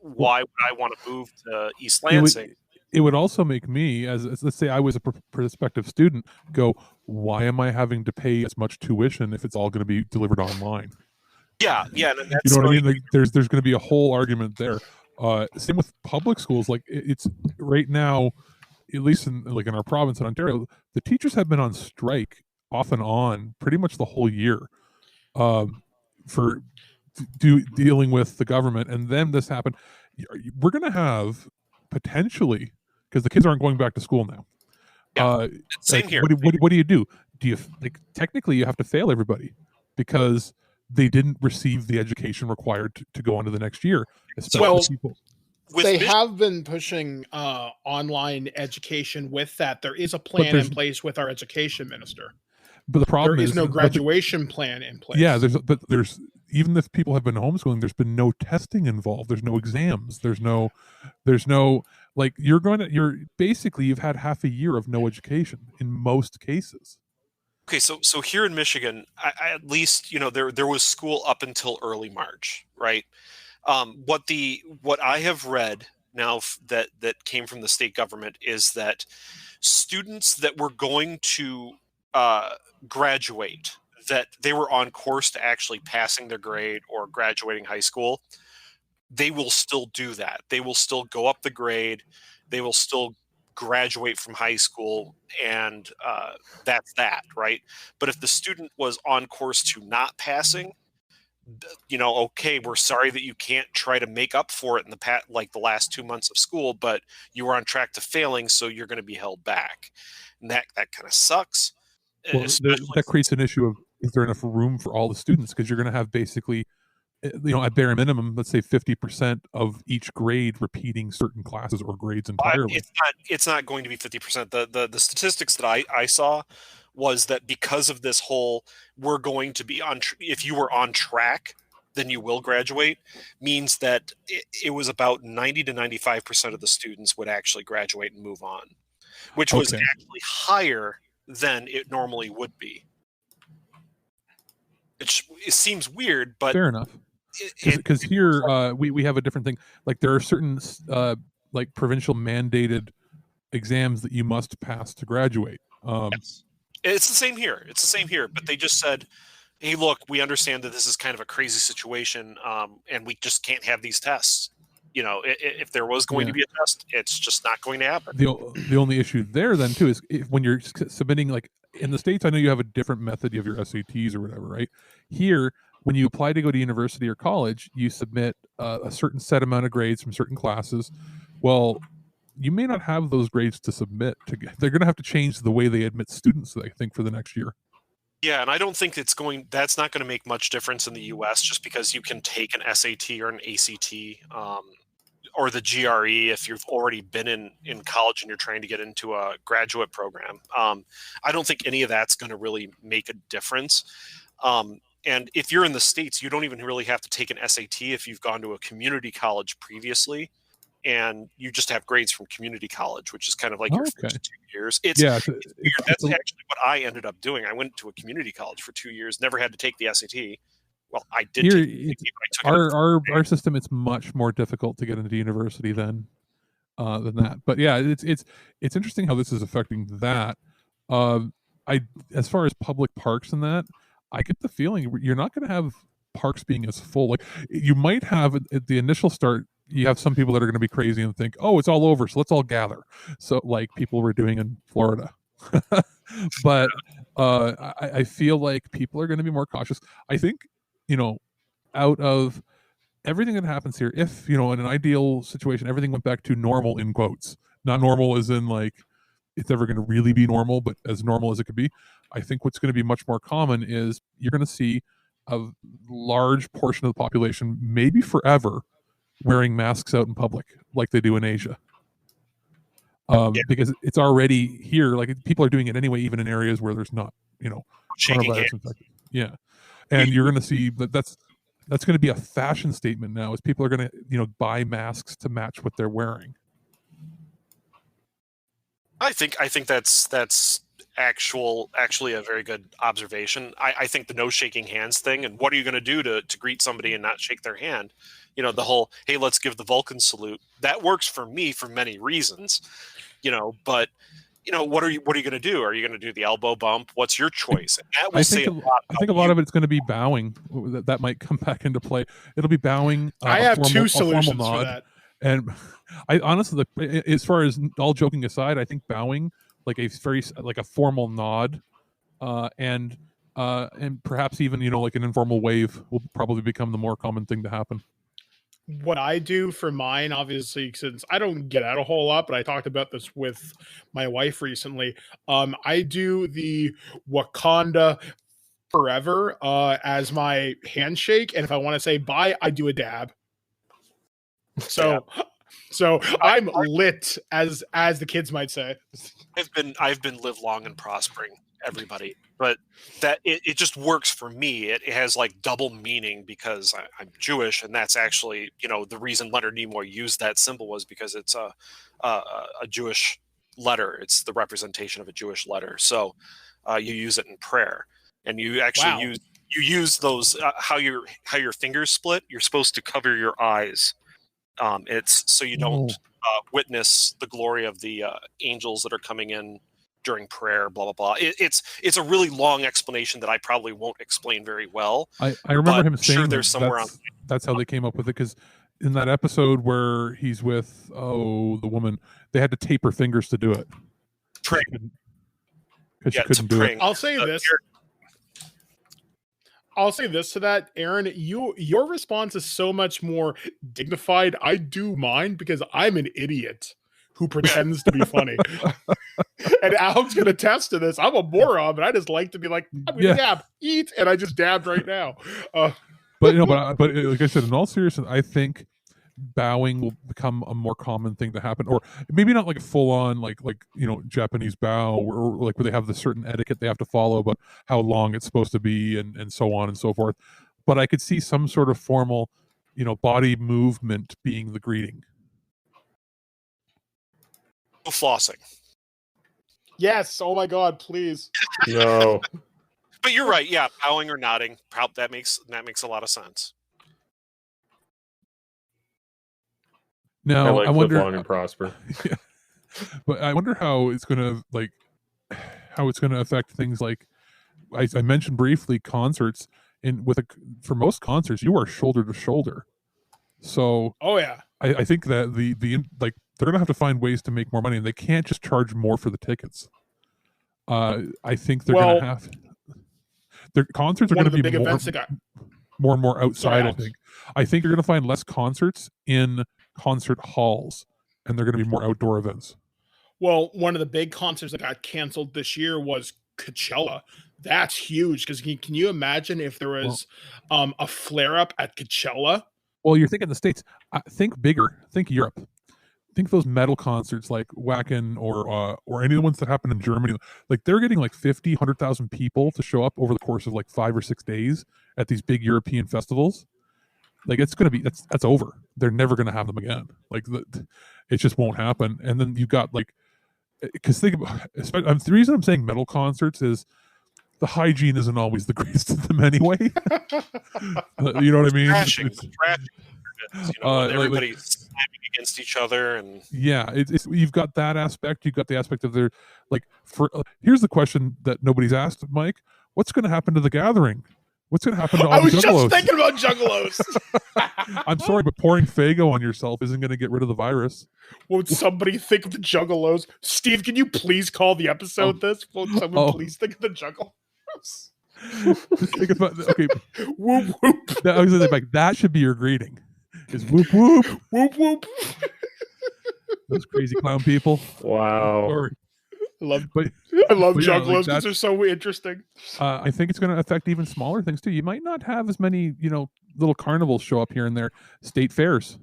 why would I want to move to East Lansing?
It would also make me, as let's say I was a prospective student, go, why am I having to pay as much tuition if it's all going to be delivered online?
Yeah. And that's,
you know what I mean? Like, there's going to be a whole argument there. Same with public schools. Like it's right now, at least in our province in Ontario, the teachers have been on strike off and on pretty much the whole year for dealing with the government. And then this happened. We're going to have potentially, because the kids aren't going back to school now.
Same here.
What do you do? Do you technically you have to fail everybody because they didn't receive the education required to go on to the next year.
They have been pushing online education with that. There is a plan in place with our education minister.
But the problem
is no graduation plan in place.
Yeah, there's even if people have been homeschooling, there's been no testing involved. There's no exams. There's no like you're basically you've had half a year of no education in most cases.
Okay, so here in Michigan, I at least there was school up until early March, right? What I have read now that came from the state government is that students that were going to graduate, that they were on course to actually passing their grade or graduating high school, they will still do that. They will still go up the grade. They will still graduate from high school, and that's that, right? But if the student was on course to not passing, okay, we're sorry that you can't try to make up for it in the last 2 months of school, but you were on track to failing, so you're going to be held back, and that kind of sucks.
Well, that creates an issue of, is there enough room for all the students? Because you're going to have basically, at bare minimum, let's say 50% of each grade repeating certain classes or grades entirely.
It's not going to be 50%. The statistics that I saw was that because of this whole, we're going to be if you were on track, then you will graduate, means that it was about 90 to 95% of the students would actually graduate and move on, which was actually higher than it normally would be. It seems weird, but
fair enough. Because here we have a different thing. Like there are certain like provincial mandated exams that you must pass to graduate.
Yes. It's the same here. But they just said, hey, look, we understand that this is kind of a crazy situation, and we just can't have these tests. If there was going to be a test, it's just not going to happen.
The only issue there then too is when you're submitting, like in the States, I know you have a different method. You have your SATs or whatever, right? Here, when you apply to go to university or college, you submit a certain set amount of grades from certain classes. Well, you may not have those grades to submit. They're going to have to change the way they admit students, I think, for the next year.
Yeah, and I don't think that's not going to make much difference in the U.S. just because you can take an SAT or an ACT or the GRE if you've already been in college and you're trying to get into a graduate program. I don't think any of that's going to really make a difference. And if you're in the States, you don't even really have to take an SAT if you've gone to a community college previously, and you just have grades from community college, which is kind of like your first 2 years. It's weird. That's actually what I ended up doing. I went to a community college for 2 years, never had to take the SAT. Well, I did.
Our system, it's much more difficult to get into university than that. But yeah, it's interesting how this is affecting that. As far as public parks and that, I get the feeling you're not going to have parks being as full. Like you might have at the initial start, you have some people that are going to be crazy and think, oh, it's all over, so let's all gather. So like people were doing in Florida. But I feel like people are going to be more cautious. I think, out of everything that happens here, if, in an ideal situation, everything went back to normal, in quotes, not normal as in like it's ever going to really be normal, but as normal as it could be, I think what's going to be much more common is you're going to see a large portion of the population, maybe forever, wearing masks out in public like they do in Asia. Because it's already here. Like people are doing it anyway, even in areas where there's not, coronavirus infected. Yeah. And you're going to see that's going to be a fashion statement now, as people are going to, buy masks to match what they're wearing.
I think that's actually a very good observation. I think the no shaking hands thing, and what are you going to do to greet somebody and not shake their hand? The whole, hey, let's give the Vulcan salute. That works for me for many reasons, but what are you going to do? Are you going to do the elbow bump? What's your choice? And that will say a lot.
I think a lot of it's going to be bowing. That might come back into play. It'll be bowing.
I have two solutions for that.
And I honestly, as far as all joking aside, I think bowing, like a formal nod, and perhaps even like an informal wave, will probably become the more common thing to happen.
What I do for mine, obviously, since I don't get out a whole lot, but I talked about this with my wife recently. I do the Wakanda forever as my handshake, and if I want to say bye, I do a dab. So I'm lit, as the kids might say.
I've been live long and prospering. everybody, but that it just works for me. It has like double meaning because I'm Jewish, and that's actually, you know, the reason Leonard Nimoy used that symbol was because it's a Jewish letter. It's the representation of a Jewish letter. So you use it in prayer, and you actually use those how your fingers split. You're supposed to cover your eyes. It's so you don't witness the glory of the angels that are coming in during prayer, blah, blah, blah. It's a really long explanation that I probably won't explain very well.
I remember him saying
sure there's somewhere
that's how they came up with it, because in that episode where he's with, the woman, they had to tape her fingers to do it.
Pray.
Because she couldn't do it.
I'll say this. I'll say this to that, Aaron. Your response is so much more dignified. I do mine because I'm an idiot who pretends to be funny. And Al's gonna attest to this. I'm a moron, but I just like to be like, I'm gonna dab, eat, and I just dabbed right now.
But like I said, in all seriousness, I think bowing will become a more common thing to happen, or maybe not like a full on like Japanese bow, or like where they have the certain etiquette they have to follow, but how long it's supposed to be, and so on and so forth. But I could see some sort of formal, body movement being the greeting.
Flossing.
Yes. Oh my God, please.
No.
But you're right. Yeah, bowing or nodding. That makes a lot of sense.
Now, I wonder.
Live
long and prosper.
Yeah. But I wonder how it's gonna affect things like I mentioned briefly concerts. For most concerts, you are shoulder to shoulder. So I think that the they're gonna have to find ways to make more money, and they can't just charge more for the tickets. I think they're gonna have their concerts are going to be
big
more,
events that got
more and more outside. I think you're going to find less concerts in concert halls, and they're going to be more outdoor events.
Well, one of the big concerts that got canceled this year was Coachella. That's huge, because can you imagine if there was a flare-up at Coachella?
Well, you're thinking the States. Think bigger. Think Europe. Think those metal concerts like Wacken or any of the ones that happen in Germany. Like they're getting like 50, 100,000 people to show up over the course of like 5 or 6 days at these big European festivals. Like it's going to be, that's over. They're never going to have them again. Like it just won't happen. And then you got like, because think about, the reason I'm saying metal concerts is the hygiene isn't always the greatest of them anyway. You know what I mean?
Trashing. Everybody's slamming against each other, and
it's you've got that aspect. You've got the aspect of their here's the question that nobody's asked, Mike. What's going to happen to the gathering? What's going to happen to all the juggalos? I was
just thinking about juggalos.
I'm sorry, but pouring Faygo on yourself isn't going to get rid of the virus.
Would somebody think of the juggalos? Steve, can you please call the episode this? Would someone please think of the juggalos?
Just think about whoop whoop. I was like, that should be your greeting. Is whoop whoop
whoop whoop.
Those crazy clown people.
Wow.
I love juggalos because they're so interesting.
I think it's going to affect even smaller things too. You might not have as many, little carnivals show up here and there. State fairs,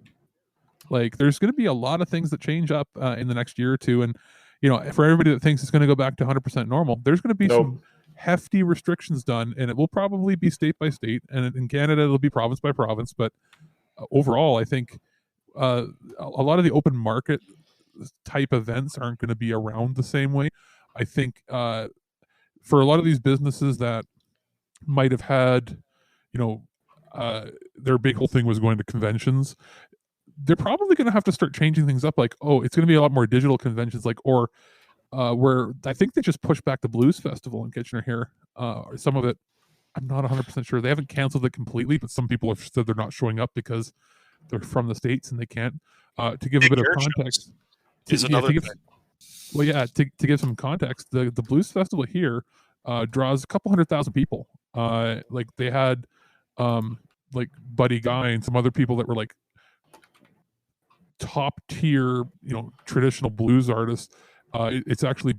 like there's going to be a lot of things that change up in the next year or two. And for everybody that thinks it's going to go back to 100% normal, there's going to be some hefty restrictions done, and it will probably be state by state. And in Canada, it'll be province by province. But overall, I think a lot of the open market type events aren't going to be around the same way. I think for a lot of these businesses that might have had, their big whole thing was going to conventions, they're probably going to have to start changing things up. Like, it's going to be a lot more digital conventions, where I think they just pushed back the Blues Festival in Kitchener here. Some of it, I'm not 100% sure. They haven't canceled it completely, but some people have said they're not showing up because they're from the States and they can't. To give a bit of context,
is another thing.
To give some context, the Blues Festival here draws a couple 100,000 people. Like they had like Buddy Guy and some other people that were like top tier, traditional blues artists. It's actually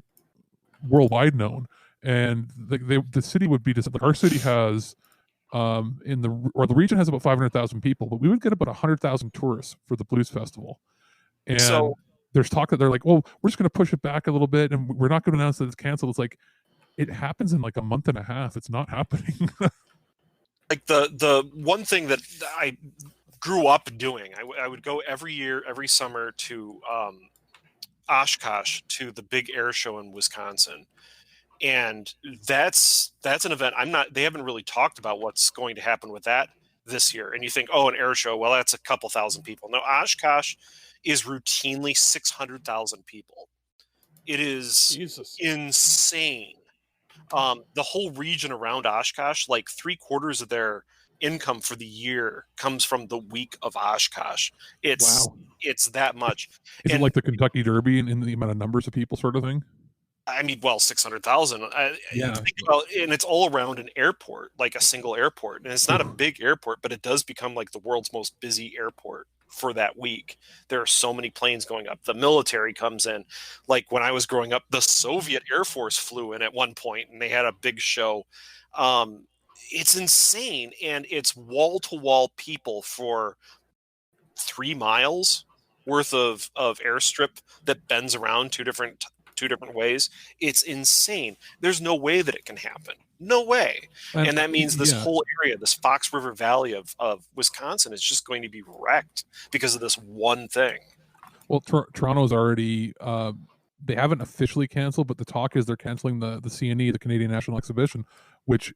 worldwide known, and the city would be just like our city has the region has about 500,000 people, but we would get about 100,000 tourists for the Blues Festival. And so there's talk that they're like, well, we're just going to push it back a little bit, and we're not going to announce that it's canceled. It's like, it happens in like a month and a half. It's not happening.
Like the one thing that I grew up doing, I would go every year, every summer to Oshkosh, to the big air show in Wisconsin. And that's an event they haven't really talked about what's going to happen with that this year. And you think, oh, an air show, well, that's a couple thousand people. No, Oshkosh is routinely 600,000 people. It is
Jesus.
insane. The whole region around Oshkosh, like 3/4 of their income for the year comes from the week of Oshkosh. It's that much.
Is it like the Kentucky Derby in the amount of numbers of people sort of thing?
I mean, well, 600,000.
Yeah.
Think about, and it's all around an airport, like a single airport. And it's not a big airport, but it does become like the world's most busy airport for that week. There are so many planes going up. The military comes in. Like when I was growing up, the Soviet Air Force flew in at one point, and they had a big show. It's insane, and it's wall-to-wall people for 3 miles worth of airstrip that bends around two different ways. It's insane. There's no way that it can happen. No way. And that means this whole area, this Fox River Valley of Wisconsin, is just going to be wrecked because of this one thing.
Well, Toronto's already, they haven't officially canceled, but the talk is they're canceling the CNE, the Canadian National Exhibition, which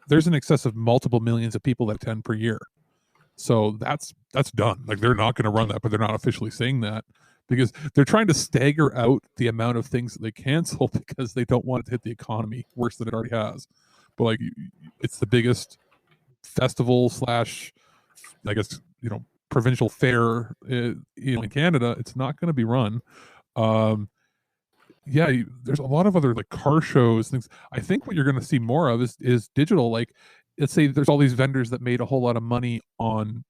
there's an excess of multiple millions of people that attend per year. So that's done. Like they're not going to run that, but they're not officially saying that, because they're trying to stagger out the amount of things that they cancel because they don't want it to hit the economy worse than it already has. But like, it's the biggest festival / I guess, provincial fair, in Canada. It's not going to be run. There's a lot of other like car shows, things. I think what you're going to see more of is digital. Like, let's say there's all these vendors that made a whole lot of money on,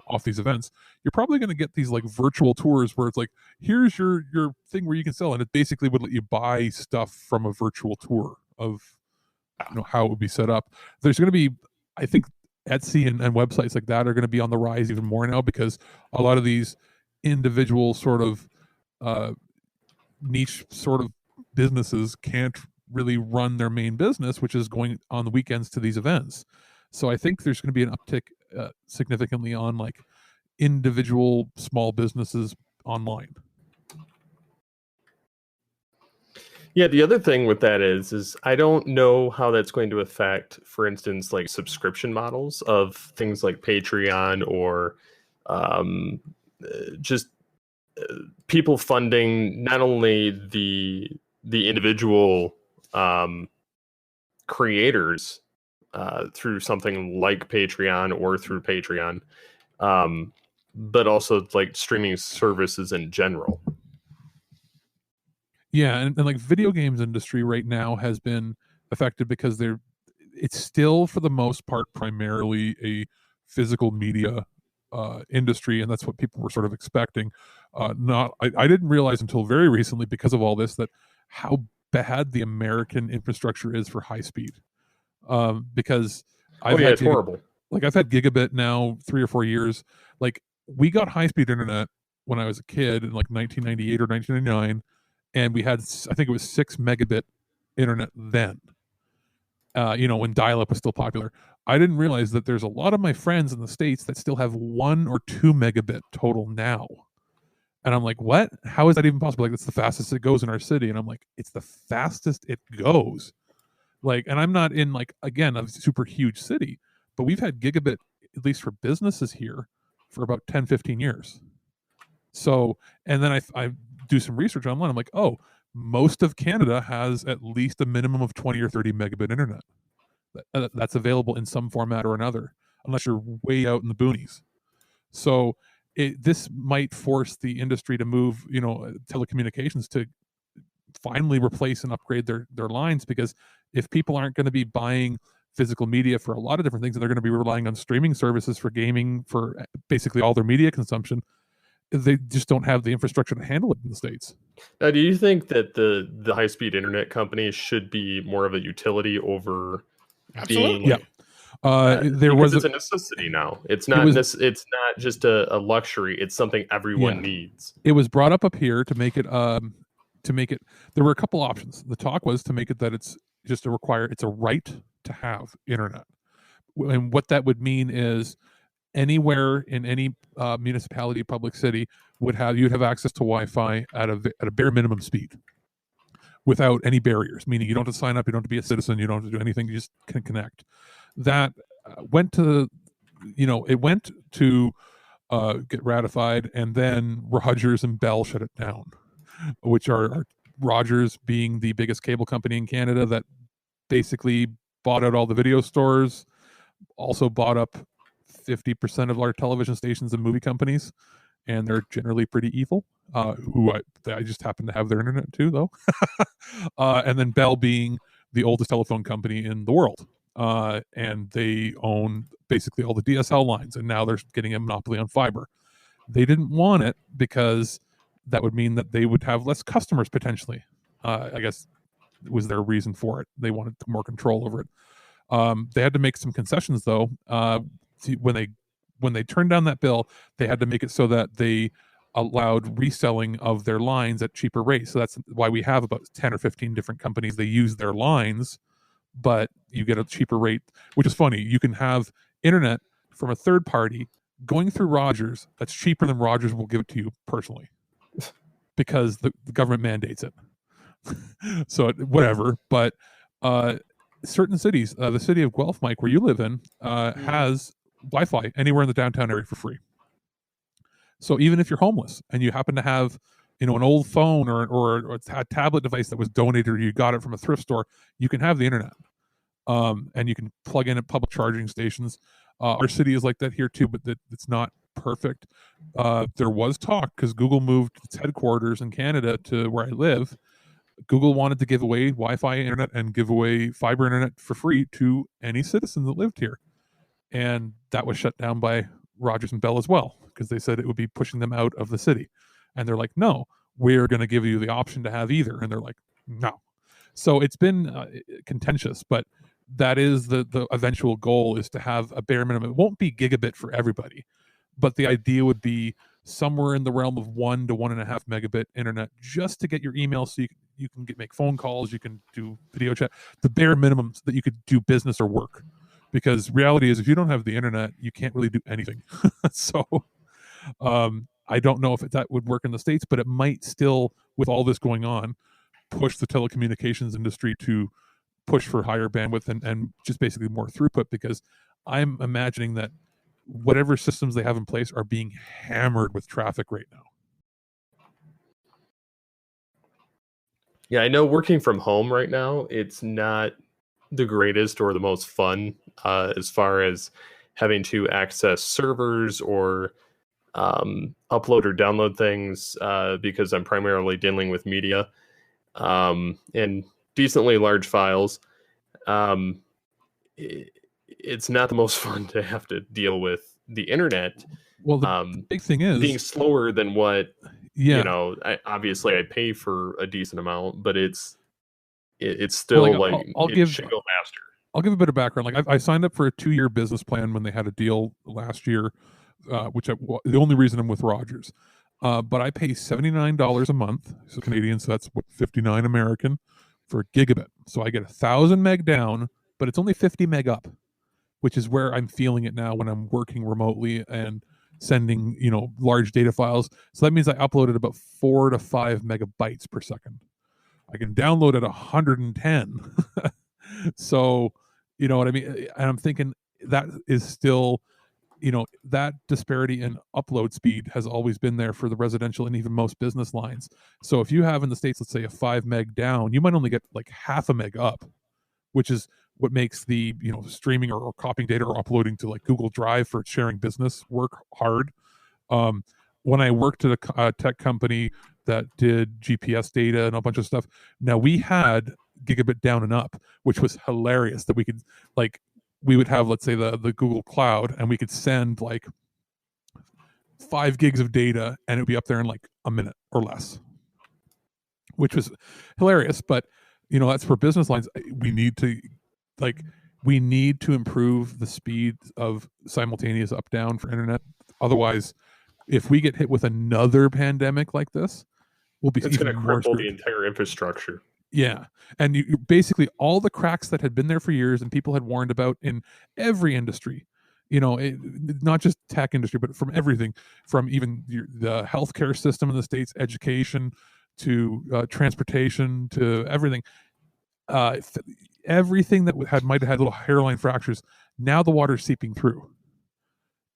off these events. You're probably going to get these like virtual tours where it's like, here's your thing where you can sell, and it basically would let you buy stuff from a virtual tour of how it would be set up. There's going to be, I think, Etsy and websites like that are going to be on the rise even more now, because a lot of these individual sort of niche sort of businesses can't really run their main business, which is going on the weekends to these events. So I think there's going to be an uptick significantly on like individual small businesses online.
Yeah, the other thing with that is I don't know how that's going to affect, for instance, like subscription models of things like Patreon or just people funding not only the individual creators through something like Patreon or through Patreon, but also like streaming services in general.
Yeah, and like video games industry right now has been affected because it's still for the most part primarily a physical media industry, and that's what people were sort of expecting. I didn't realize until very recently, because of all this, that how bad the American infrastructure is for high speed. Because it's horrible. Like I've had gigabit now 3 or 4 years. Like we got high speed internet when I was a kid in like 1998 or 1999. And we had, I think it was 6 megabit internet then, when dial-up was still popular. I didn't realize that there's a lot of my friends in the States that still have 1 or 2 megabit total now. And I'm like, what? How is that even possible? Like, that's the fastest it goes in our city. And I'm like, it's the fastest it goes. Like, and I'm not in like, again, a super huge city, but we've had gigabit, at least for businesses here, for about 10, 15 years. So, and then I do some research online. I'm like, oh, most of Canada has at least a minimum of 20 or 30 megabit internet that's available in some format or another, unless you're way out in the boonies. So this might force the industry to move, telecommunications to finally replace and upgrade their lines, because if people aren't going to be buying physical media for a lot of different things, and they're going to be relying on streaming services for gaming, for basically all their media consumption, they just don't have the infrastructure to handle it in the States.
Now, do you think that the high-speed internet companies should be more of a utility over
Absolutely.
being?
Yeah.
It's a necessity now. It's not just a luxury. It's something everyone needs.
It was brought up here to make it. There were a couple options. The talk was to make it that it's just a it's a right to have internet. And what that would mean is anywhere in any municipality, public city you'd have access to Wi-Fi at a bare minimum speed without any barriers, meaning you don't have to sign up, you don't have to be a citizen, you don't have to do anything, you just can connect. That went to get ratified, and then Rogers and Bell shut it down, which are Rogers being the biggest cable company in Canada that basically bought out all the video stores, also bought up 50% of our television stations and movie companies, and they're generally pretty evil. I just happen to have their internet too, though. And then Bell being the oldest telephone company in the world. And they own basically all the DSL lines, and now they're getting a monopoly on fiber. They didn't want it because that would mean that they would have less customers potentially. I guess was their reason for it. They wanted more control over it. They had to make some concessions, though. When they turned down that bill, they had to make it so that they allowed reselling of their lines at cheaper rates. So that's why we have about 10 or 15 different companies. They use their lines, but you get a cheaper rate, which is funny. You can have internet from a third party going through Rogers that's cheaper than Rogers will give it to you personally because the government mandates it. So whatever. But certain cities, the city of Guelph, Mike, where you live in, has Wi-Fi anywhere in the downtown area for free. So even if you're homeless and you happen to have, an old phone or a tablet device that was donated or you got it from a thrift store, you can have the internet. And you can plug in at public charging stations. Our city is like that here too, but it's not perfect. There was talk because Google moved its headquarters in Canada to where I live. Google wanted to give away Wi-Fi internet and give away fiber internet for free to any citizen that lived here. And that was shut down by Rogers and Bell as well, because they said it would be pushing them out of the city. And they're like, no, we're going to give you the option to have either. And they're like, no. So it's been contentious, but that is the eventual goal, is to have a bare minimum. It won't be gigabit for everybody, but the idea would be somewhere in the realm of 1 to 1.5 megabit internet just to get your email, so you can make phone calls, you can do video chat, the bare minimum so that you could do business or work. Because reality is, if you don't have the internet, you can't really do anything. So I don't know if that would work in the States, but it might still, with all this going on, push the telecommunications industry to push for higher bandwidth and just basically more throughput, because I'm imagining that whatever systems they have in place are being hammered with traffic right now.
Yeah, I know working from home right now, it's not the greatest or the most fun as far as having to access servers or upload or download things because I'm primarily dealing with media and decently large files. It's not the most fun to have to deal with the internet.
Well, the big thing is
being slower than what, obviously I pay for a decent amount, but it's still it should go faster.
I'll give a bit of background. Like I signed up for a 2-year business plan when they had a deal last year, the only reason I'm with Rogers. But I pay $79 a month, so Canadian, so that's $59 American for a gigabit. So I get 1,000 meg down, but it's only 50 meg up, which is where I'm feeling it now when I'm working remotely and sending, large data files. So that means I uploaded about 4 to 5 megabytes per second. I can download at 110. So, you know what I mean? And I'm thinking that is still, that disparity in upload speed has always been there for the residential and even most business lines. So if you have in the States, let's say a 5 meg down, you might only get like half a meg up, which is what makes the, streaming or copying data or uploading to like Google Drive for sharing business work hard. When I worked at a tech company that did GPS data and a bunch of stuff, now we had gigabit down and up, which was hilarious, that we could we would have, let's say, the Google Cloud, and we could send like 5 gigs of data and it would be up there in like a minute or less, which was hilarious. But that's for business lines. We need to improve the speed of simultaneous up down for internet. Otherwise, if we get hit with another pandemic like this, we'll be
it's going to cripple
screwed.
the entire infrastructure.
Yeah. And you basically all the cracks that had been there for years and people had warned about in every industry, not just tech industry, but from everything, from even the healthcare system in the States, education to transportation to everything. Everything that might have had little hairline fractures, now the water's seeping through.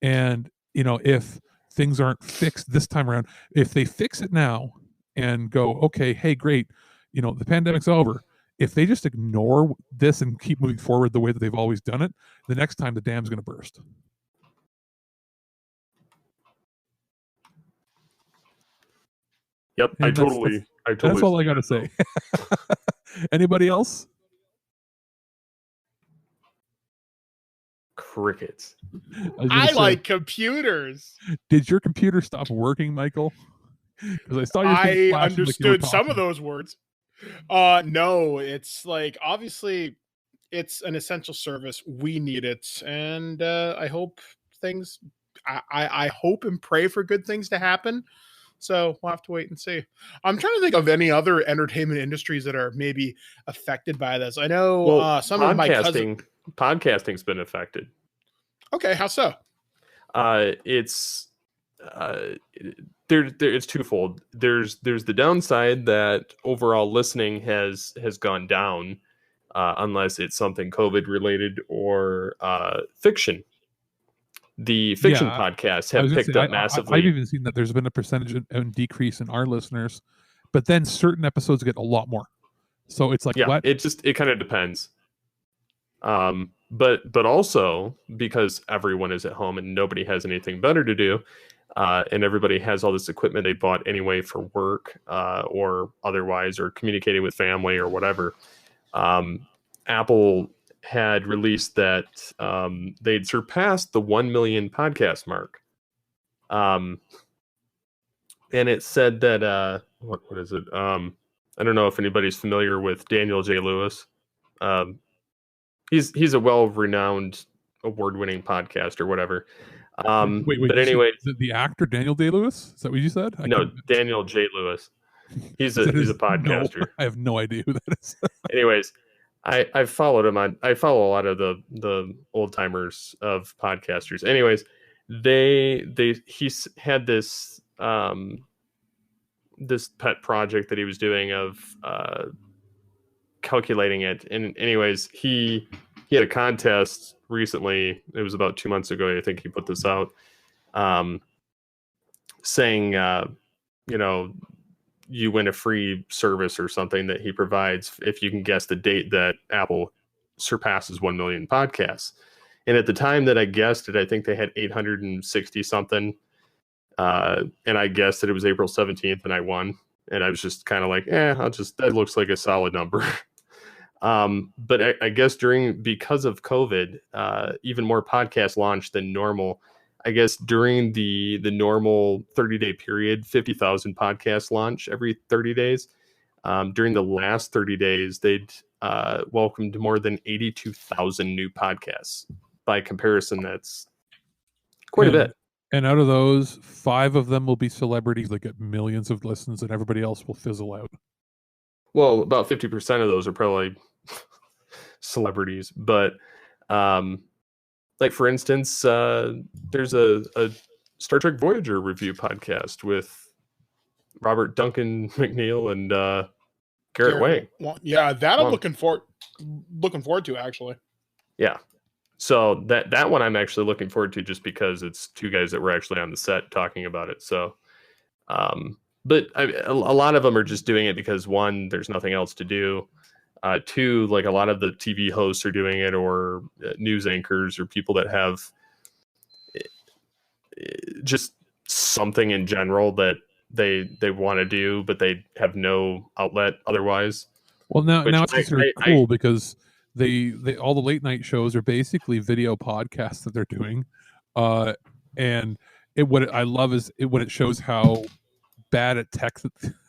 And, if things aren't fixed this time around, if they fix it now and go, okay, hey, great, the pandemic's over. If they just ignore this and keep moving forward the way that they've always done it, the next time the dam's going to burst.
Yep,
And
I totally.
That's all I got to say. Anybody else?
Crickets.
I like computers.
Did your computer stop working, Michael? Because I saw your
I understood some of those words. No, it's like, obviously it's an essential service. We need it. And I hope I hope and pray for good things to happen. So we'll have to wait and see. I'm trying to think of any other entertainment industries that are maybe affected by this. I know some of my cousins.
Podcasting's been affected.
Okay, how so?
It's it's twofold. There's the downside that overall listening has gone down, unless it's something COVID related or fiction. The fiction podcasts have picked up massively.
I've even seen that there's been a percentage decrease in our listeners, but then certain episodes get a lot more. So it's like, what?
It kind of depends. But also because everyone is at home and nobody has anything better to do, and everybody has all this equipment they bought anyway for work, or otherwise, or communicating with family or whatever. Apple had released that they'd surpassed the 1 million podcast mark. And it said that what is it? I don't know if anybody's familiar with Daniel J. Lewis. He's a well-renowned, award-winning podcast or whatever.
Wait,
but anyway,
the actor Daniel Day-Lewis? Is that what you said?
Daniel J. Lewis. He's a podcaster.
No, I have no idea who that is.
Anyways, I followed him on. I follow a lot of the old timers of podcasters. Anyways, he's had this this pet project that he was doing of calculating it. And anyways, he had a contest recently. It was about 2 months ago. I think he put this out, saying, you win a free service or something that he provides if you can guess the date that Apple surpasses 1 million podcasts. And at the time that I guessed it, I think they had 860 something. And I guessed that it was April 17th and I won. And I was just kind of like, that looks like a solid number. But I guess because of COVID, even more podcasts launched than normal. I guess during the normal 30-day period, 50,000 podcasts launch every 30 days. During the last 30 days, they'd welcomed more than 82,000 new podcasts. By comparison, that's quite a bit.
And out of those, 5 of them will be celebrities that get millions of listens, and everybody else will fizzle out.
Well, about 50% of those are probably celebrities. But like, for instance, there's a Star Trek Voyager review podcast with Robert Duncan McNeil and Garrett Wang.
Well, yeah, that I'm looking forward to, actually.
Yeah. So that one I'm actually looking forward to, just because it's 2 guys that were actually on the set talking about it. So, but a lot of them are just doing it because, 1, there's nothing else to do. 2, like, a lot of the TV hosts are doing it, or news anchors, or people that have just something in general that they want to do, but they have no outlet otherwise.
Well, now it's considered cool because they all the late night shows are basically video podcasts that they're doing, and what I love is when it shows how bad at tech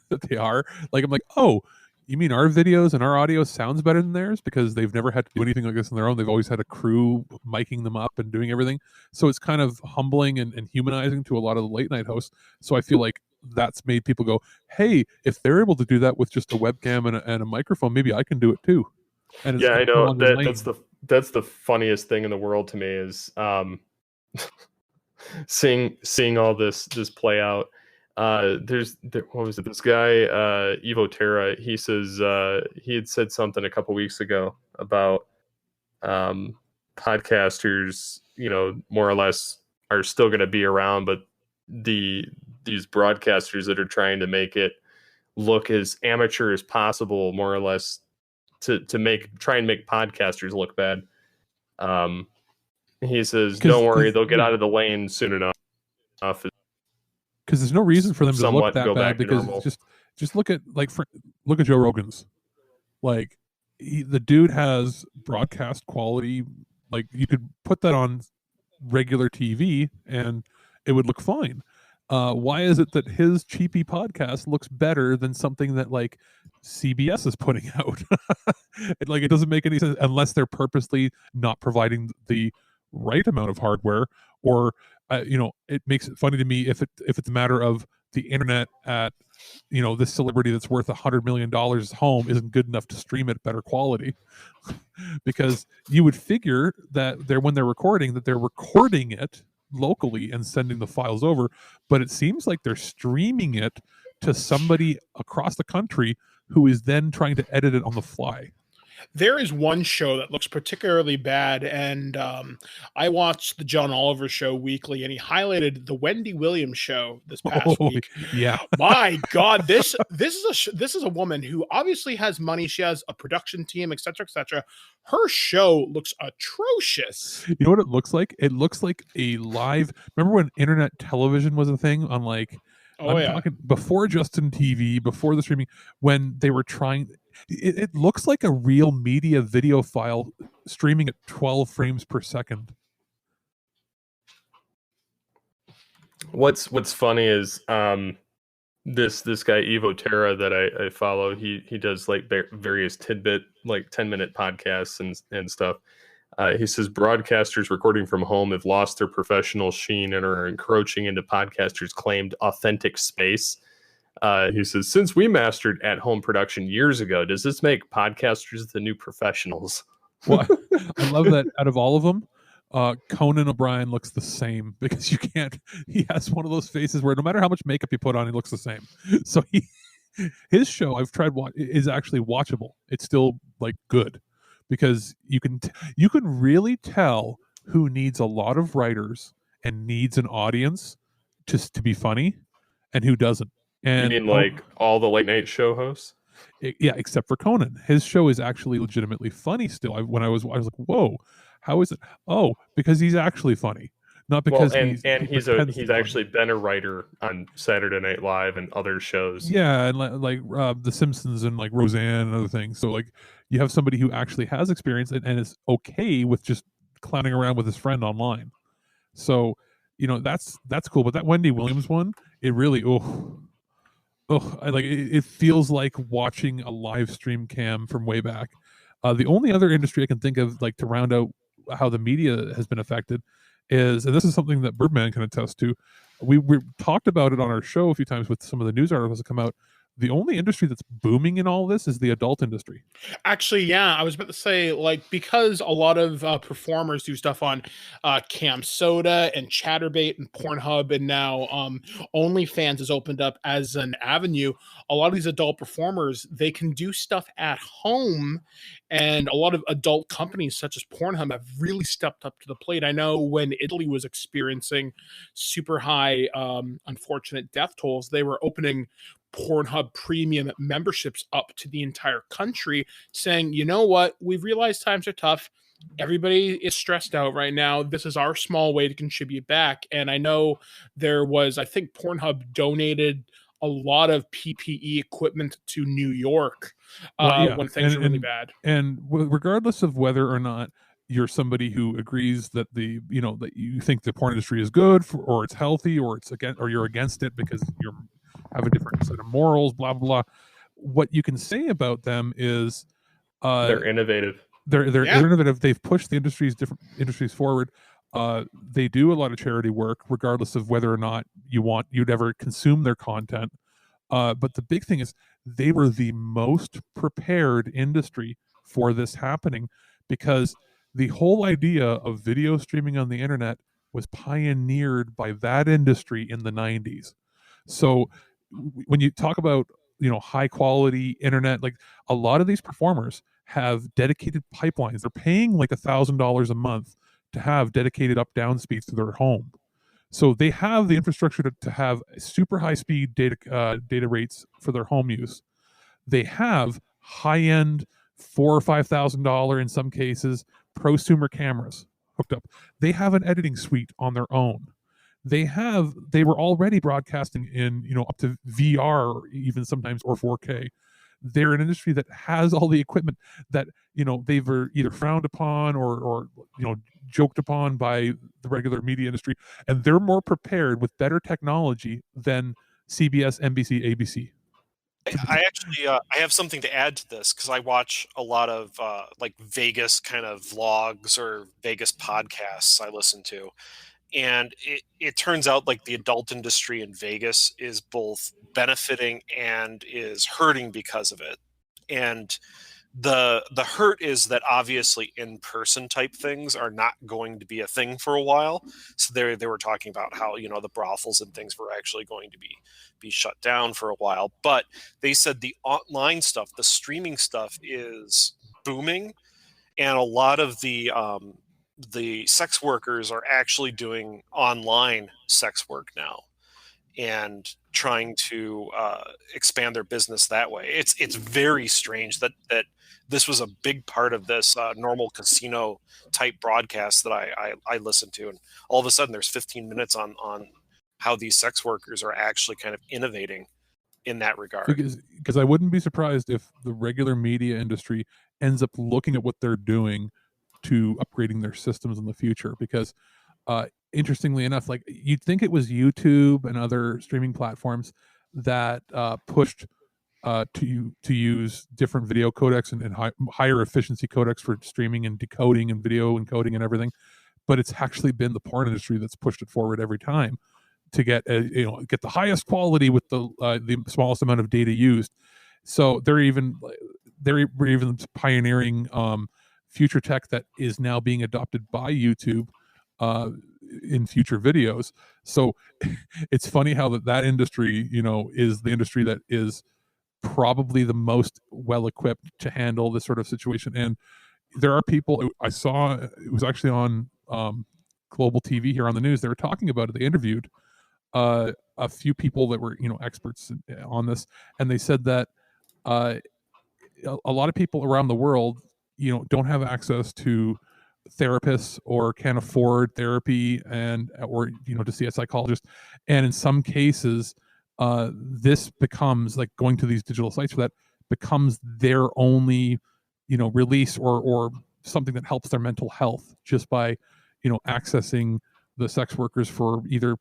that they are. Like, I'm like, oh, you mean our videos and our audio sounds better than theirs because they've never had to do anything like this on their own. They've always had a crew miking them up and doing everything. So it's kind of humbling and humanizing to a lot of the late night hosts. So I feel like that's made people go, hey, if they're able to do that with just a webcam and a microphone, maybe I can do it too. And it's
Yeah, I
no
know
longer lame.
that's the funniest thing in the world to me is seeing all this play out. What was it? This guy, Evo Terra, he says he had said something a couple weeks ago about podcasters, more or less are still going to be around, but these broadcasters that are trying to make it look as amateur as possible, more or less, to try and make podcasters look bad. He says, "Don't worry, they'll get out of the lane soon enough."
Because there's no reason for them to look that bad. Because just look at look at Joe Rogan's. Like the dude has broadcast quality. Like you could put that on regular TV and it would look fine. Why is it that his cheapy podcast looks better than something that like CBS is putting out? It doesn't make any sense unless they're purposely not providing the right amount of hardware, or it makes it funny to me if it's a matter of the internet at this celebrity that's worth $100 million home isn't good enough to stream it better quality. Because you would figure that when they're recording it locally and sending the files over, but it seems like they're streaming it to somebody across the country who is then trying to edit it on the fly.
There is one show that looks particularly bad, and I watched the John Oliver show weekly, and he highlighted the Wendy Williams show this past week.
Yeah,
my God, this is a woman who obviously has money. She has a production team, etc., etc. Her show looks atrocious.
You know what it looks like? It looks like a live. Remember when internet television was a thing on like? Talking before Justin TV, before the streaming, when they were trying. It looks like a real media video file streaming at 12 frames per second.
What's funny is this guy Evo Terra that I follow. He does like various tidbit, like 10-minute podcasts and stuff. He says broadcasters recording from home have lost their professional sheen and are encroaching into podcasters' claimed authentic space. He says, since we mastered at-home production years ago, does this make podcasters the new professionals?
Well, I love that out of all of them, Conan O'Brien looks the same because he has one of those faces where no matter how much makeup you put on, he looks the same. So his show I've tried is actually watchable. It's still like good because you can really tell who needs a lot of writers and needs an audience just to be funny and who doesn't. And
you mean like all the late night show hosts?
Yeah, except for Conan. His show is actually legitimately funny still. When I was like, whoa, how is it? Oh, because he's actually funny. Not because
he's actually been a writer on Saturday Night Live and other shows.
Yeah, and like The Simpsons and like Roseanne and other things. So like you have somebody who actually has experience and is okay with just clowning around with his friend online. So, that's cool. But that Wendy Williams one, it really it feels like watching a live stream cam from way back. The only other industry I can think of, like to round out how the media has been affected, is, and this is something that Birdman can attest to. We talked about it on our show a few times with some of the news articles that come out. The only industry that's booming in all this is the adult industry. Actually,
yeah, I was about to say, like, because a lot of performers do stuff on Cam Soda and Chatterbait and Pornhub, and now OnlyFans has opened up as an avenue. A lot of these adult performers, they can do stuff at home, and a lot of adult companies such as Pornhub have really stepped up to the plate. I know when Italy was experiencing super high, unfortunate death tolls, they were opening Pornhub premium memberships up to the entire country, saying, you know what, we've realized times are tough. Everybody is stressed out right now. This is our small way to contribute back. And I know I think Pornhub donated a lot of PPE equipment to New York when things were really bad.
And regardless of whether or not you're somebody who agrees that that you think the porn industry is good or it's healthy or you're against it because you have a different set of morals, blah blah blah. What you can say about them is
they're innovative.
They're innovative. They've pushed the different industries forward. They do a lot of charity work, regardless of whether or not you'd ever consume their content. But the big thing is they were the most prepared industry for this happening, because the whole idea of video streaming on the internet was pioneered by that industry in the 90s. So when you talk about, high quality internet, like a lot of these performers have dedicated pipelines. They're paying like $1,000 a month to have dedicated up down speeds to their home. So they have the infrastructure to have super high speed data rates for their home use. They have high end $4,000 or $5,000 in some cases prosumer cameras hooked up. They have an editing suite on their own. They were already broadcasting in, up to VR, or even sometimes, or 4K. They're an industry that has all the equipment that, they've either frowned upon or joked upon by the regular media industry, and they're more prepared with better technology than CBS, NBC, ABC.
I actually I have something to add to this, because I watch a lot of like Vegas kind of vlogs or Vegas podcasts I listen to. And it turns out like the adult industry in Vegas is both benefiting and is hurting because of it. And the hurt is that obviously in-person type things are not going to be a thing for a while. So they were talking about how, the brothels and things were actually going to be shut down for a while. But they said the online stuff, the streaming stuff, is booming, and a lot of the sex workers are actually doing online sex work now and trying to expand their business that way. It's very strange that this was a big part of this normal casino type broadcast that I listened to, and all of a sudden there's 15 minutes on how these sex workers are actually kind of innovating in that regard.
Because I wouldn't be surprised if the regular media industry ends up looking at what they're doing to upgrading their systems in the future. Because interestingly enough, like you'd think it was YouTube and other streaming platforms that pushed to use different video codecs and higher efficiency codecs for streaming and decoding and video encoding and everything, but it's actually been the porn industry that's pushed it forward every time to get get the highest quality with the smallest amount of data used. So they're even pioneering future tech that is now being adopted by YouTube in future videos. So it's funny how that industry, is the industry that is probably the most well equipped to handle this sort of situation. And there are people I saw, it was actually on global TV here on the news. They were talking about it. They interviewed a few people that were, experts on this, and they said that a lot of people around the world, don't have access to therapists or can't afford therapy or to see a psychologist. And in some cases, this becomes like going to these digital sites, that becomes their only, release or something that helps their mental health, just by, accessing the sex workers for either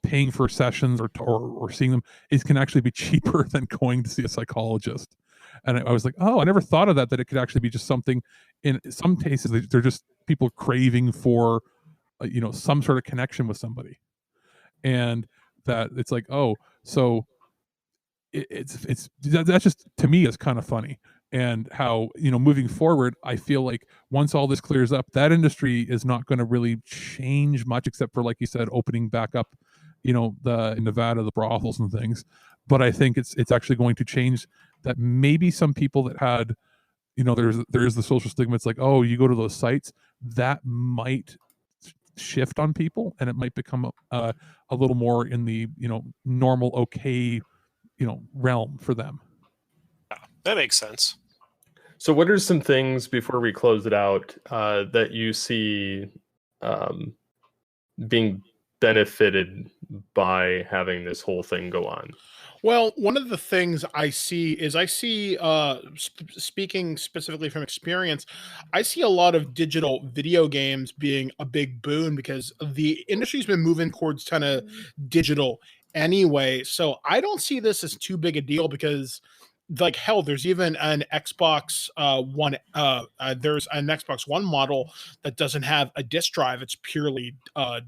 paying for sessions or seeing them. It can actually be cheaper than going to see a psychologist. And I was like, oh, I never thought of that it could actually be just something. In some cases, they're just people craving for, some sort of connection with somebody. And that it's like, oh, so that's just, to me, is kind of funny. And how, moving forward, I feel like once all this clears up, that industry is not going to really change much, except for, like you said, opening back up, in Nevada, the brothels and things. But I think it's actually going to change that. Maybe some people that had, there's the social stigma. It's like, oh, you go to those sites, that might shift on people, and it might become a little more in the, normal, okay, realm for them.
That makes sense.
So what are some things, before we close it out, that you see being benefited by having this whole thing go on?
Well, one of the things I see is speaking specifically from experience, I see a lot of digital video games being a big boon, because the industry's been moving towards kind of digital anyway. So I don't see this as too big a deal, because like hell, there's even an Xbox One. There's an Xbox One model that doesn't have a disc drive; it's purely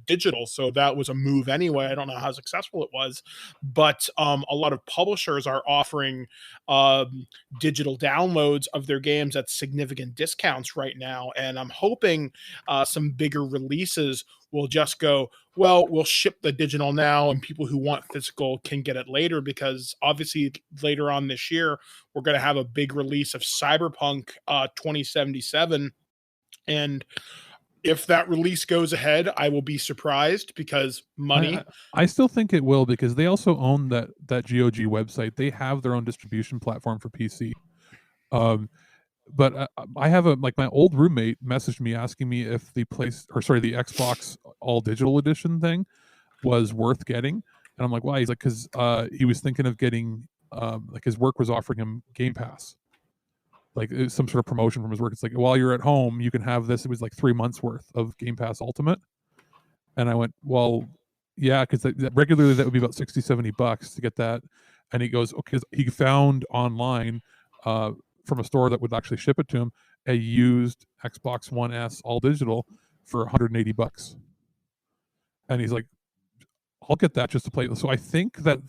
digital. So that was a move anyway. I don't know how successful it was, but a lot of publishers are offering digital downloads of their games at significant discounts right now, and I'm hoping some bigger releases will just go, well, we'll ship the digital now and people who want physical can get it later, because obviously later on this year, we're going to have a big release of Cyberpunk 2077. And if that release goes ahead, I will be surprised because money.
I still think it will, because they also own that GOG website. They have their own distribution platform for PC. But I have my old roommate messaged me asking me if the Xbox all digital edition thing was worth getting, and I'm like, why? He's like, because he was thinking of getting like his work was offering him Game Pass, like it was some sort of promotion from his work. It's like, while you're at home, you can have this. It was like 3 months worth of Game Pass Ultimate, and I went, well, yeah, because regularly that would be about $60-$70 to get that. And he goes, okay, he found online from a store that would actually ship it to him a used Xbox One S all digital for $180. And he's like, I'll get that just to play. So I think that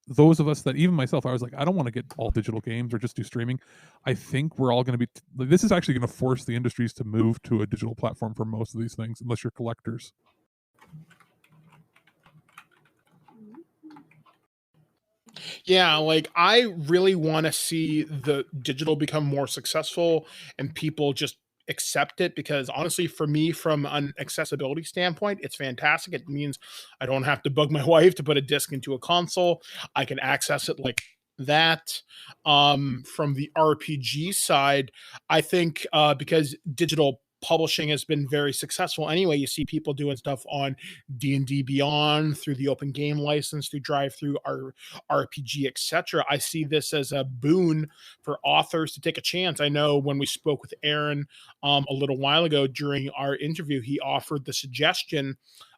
those of us that, even myself, I was like, I don't want to get all digital games or just do streaming. I think we're all going to be, this is actually going to force the industries to move to a digital platform for most of these things, unless you're collectors.
Yeah, like I really want to see the digital become more successful and people just accept it, because honestly, for me, from an accessibility standpoint, it's fantastic. It means I don't have to bug my wife to put a disc into a console. I can access it like that. From the RPG side, I think because digital publishing has been very successful anyway, you see people doing stuff on D&D Beyond through the open game license, through drive through our RPG, etc. I see this as a boon for authors to take a chance. I know when we spoke with Aaron a little while ago during our interview, he offered the suggestion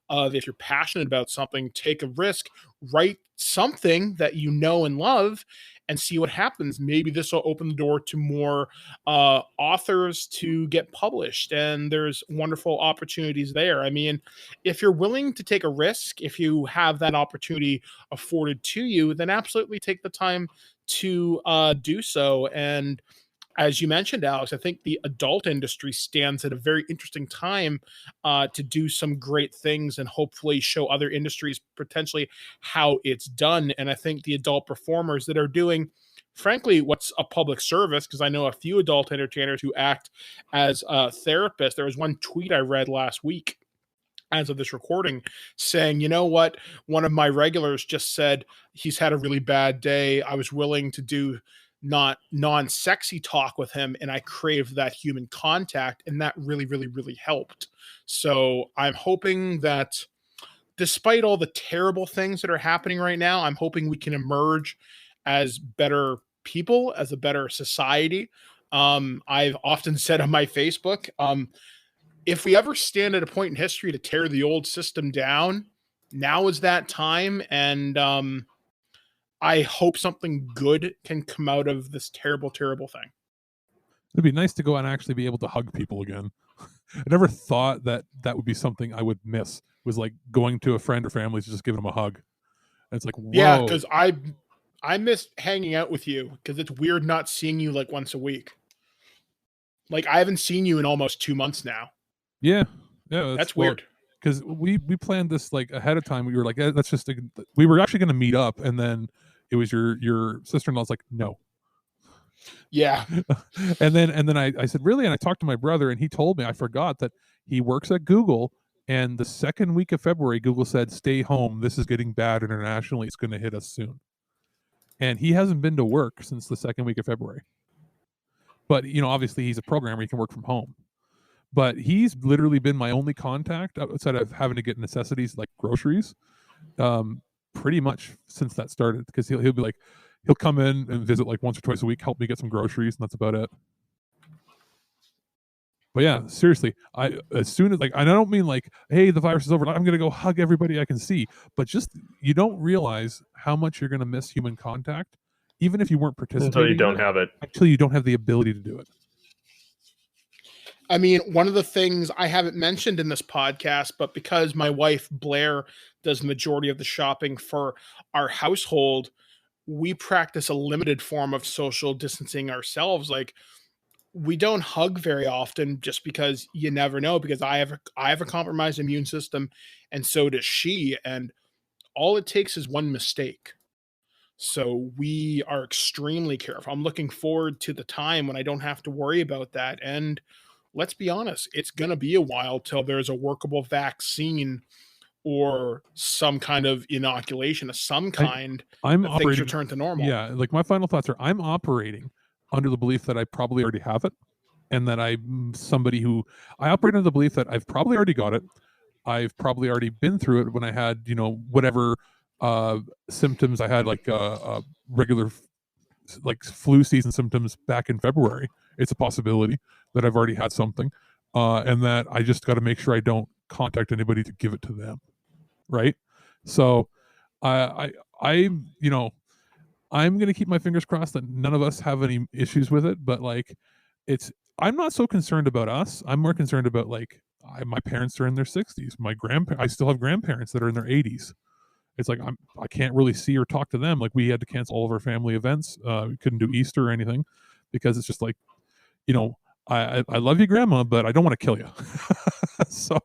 of, if you're passionate about something, take a risk, write something that you know and love, and see what happens. Maybe this will open the door to more authors to get published, and there's wonderful opportunities there. I mean, if you're willing to take a risk, if you have that opportunity afforded to you, then absolutely take the time to do so. And as you mentioned, Alex, I think the adult industry stands at a very interesting time to do some great things and hopefully show other industries potentially how it's done. And I think the adult performers that are doing, frankly, what's a public service, because I know a few adult entertainers who act as therapists. There was one tweet I read last week as of this recording saying, you know what, one of my regulars just said he's had a really bad day. I was willing to do not non-sexy talk with him, and I craved that human contact, and that really, really, really helped. So I'm hoping that despite all the terrible things that are happening right now, I'm hoping we can emerge as better people, as a better society. I've often said on my Facebook, if we ever stand at a point in history to tear the old system down, now is that time. And I hope something good can come out of this terrible, terrible thing.
It'd be nice to go and actually be able to hug people again. I never thought that would be something I would miss, was like going to a friend or family to just give them a hug. And it's like, whoa.
Yeah, because I miss hanging out with you, because it's weird not seeing you like once a week. Like I haven't seen you in almost 2 months now.
Yeah. That's
weird.
Because we planned this like ahead of time. We were like, that's just we were actually going to meet up, and then it was your sister-in-law's like, no.
Yeah.
and then I said, really? And I talked to my brother, and he told me, I forgot, that he works at Google, and the second week of February, Google said, stay home. This is getting bad internationally. It's going to hit us soon. And he hasn't been to work since the second week of February. But, obviously he's a programmer. He can work from home. But he's literally been my only contact outside of having to get necessities like groceries, pretty much since that started. Because he'll be like, he'll come in and visit like once or twice a week, help me get some groceries, and that's about it. But yeah, seriously, as soon as and I don't mean like, hey, the virus is over, I'm gonna go hug everybody I can see, but just, you don't realize how much you're gonna miss human contact even if you weren't participating
Until you
in
don't
it,
have it.
until you don't have the ability to do it.
I mean, one of the things I haven't mentioned in this podcast, but because my wife Blair does the majority of the shopping for our household, we practice a limited form of social distancing ourselves. Like, we don't hug very often just because you never know, because I have a compromised immune system and so does she, and all it takes is one mistake. So we are extremely careful. I'm looking forward to the time when I don't have to worry about that. And let's be honest, it's going to be a while till there's a workable vaccine or some kind of inoculation of some kind.
I'm
that things
operating.
return to normal.
Yeah, like my final thoughts are: I'm operating under the belief that I probably already have it, and that I'm somebody who I operate under the belief that I've probably already got it. I've probably already been through it when I had, whatever symptoms I had, like regular like flu season symptoms back in February. It's a possibility that I've already had something, and that I just got to make sure I don't contact anybody to give it to them. Right. So I'm going to keep my fingers crossed that none of us have any issues with it. But like, I'm not so concerned about us. I'm more concerned about like, my parents are in their 60s. I still have grandparents that are in their 80s. It's like I can't really see or talk to them. Like, we had to cancel all of our family events. We couldn't do Easter or anything because it's just like, I love you, Grandma, but I don't want to kill you. So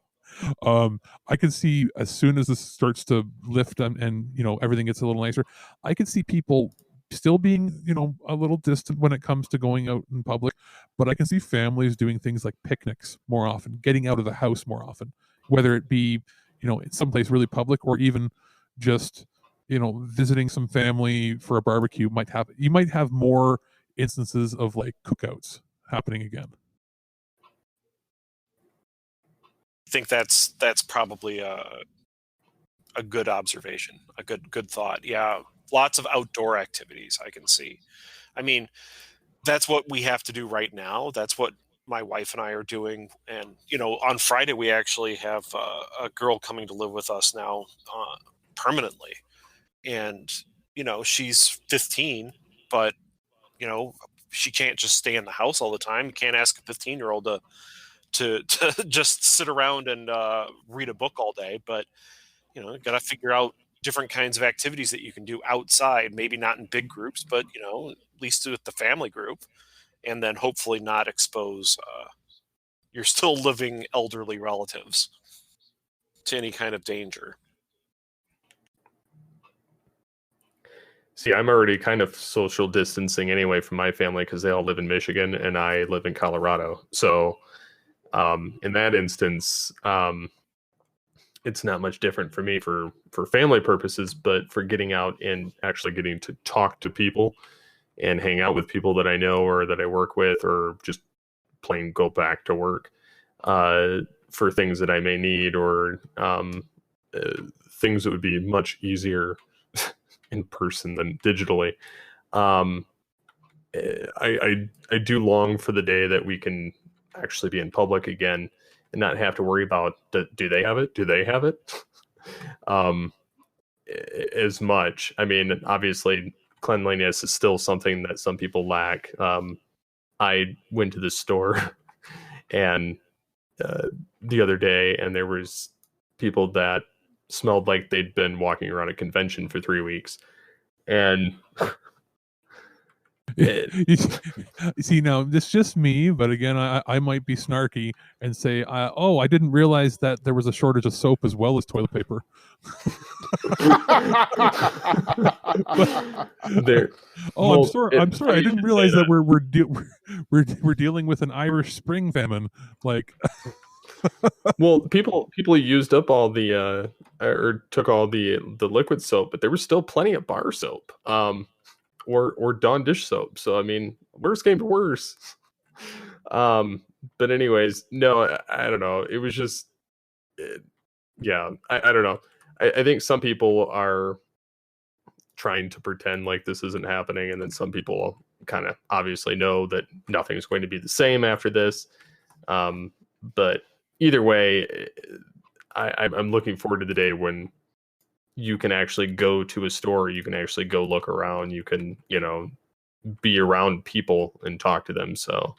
I can see as soon as this starts to lift and everything gets a little nicer, I can see people still being a little distant when it comes to going out in public, but I can see families doing things like picnics more often, getting out of the house more often, whether it be in someplace really public or even just visiting some family for a barbecue. You might have more instances of like cookouts happening again.
I think that's probably a good observation, a good thought. Yeah, lots of outdoor activities I can see. I mean, that's what we have to do right now. That's what my wife and I are doing. And on Friday we actually have a girl coming to live with us now permanently, and she's 15, but she can't just stay in the house all the time. You can't ask a 15-year-old to just sit around and read a book all day, but got to figure out different kinds of activities that you can do outside, maybe not in big groups, but at least with the family group, and then hopefully not expose your still living elderly relatives to any kind of danger.
See, I'm already kind of social distancing anyway from my family because they all live in Michigan and I live in Colorado. So in that instance, it's not much different for me for family purposes, but for getting out and actually getting to talk to people and hang out with people that I know or that I work with, or just plain go back to work for things that I may need, or things that would be much easier in person than digitally. I do long for the day that we can actually be in public again and not have to worry about do they have it? Do they have it? As much. I mean, obviously, cleanliness is still something that some people lack. I went to the store and the other day, and there was people that smelled like they'd been walking around a convention for 3 weeks, and
see, now this is just me, but again, I might be snarky and say, I didn't realize that there was a shortage of soap as well as toilet paper. I'm sorry. I didn't realize that we're dealing with an Irish Spring famine. Like,
well, people used up all the or took all the liquid soap, but there was still plenty of bar soap. Or Dawn dish soap. So I mean, worse came to worse. But anyways, no, I don't know. It was just, yeah, I don't know. I think some people are trying to pretend like this isn't happening, and then some people kind of obviously know that nothing's going to be the same after this. But either way, I'm looking forward to the day when you can actually go to a store, you can actually go look around, you can, be around people and talk to them. So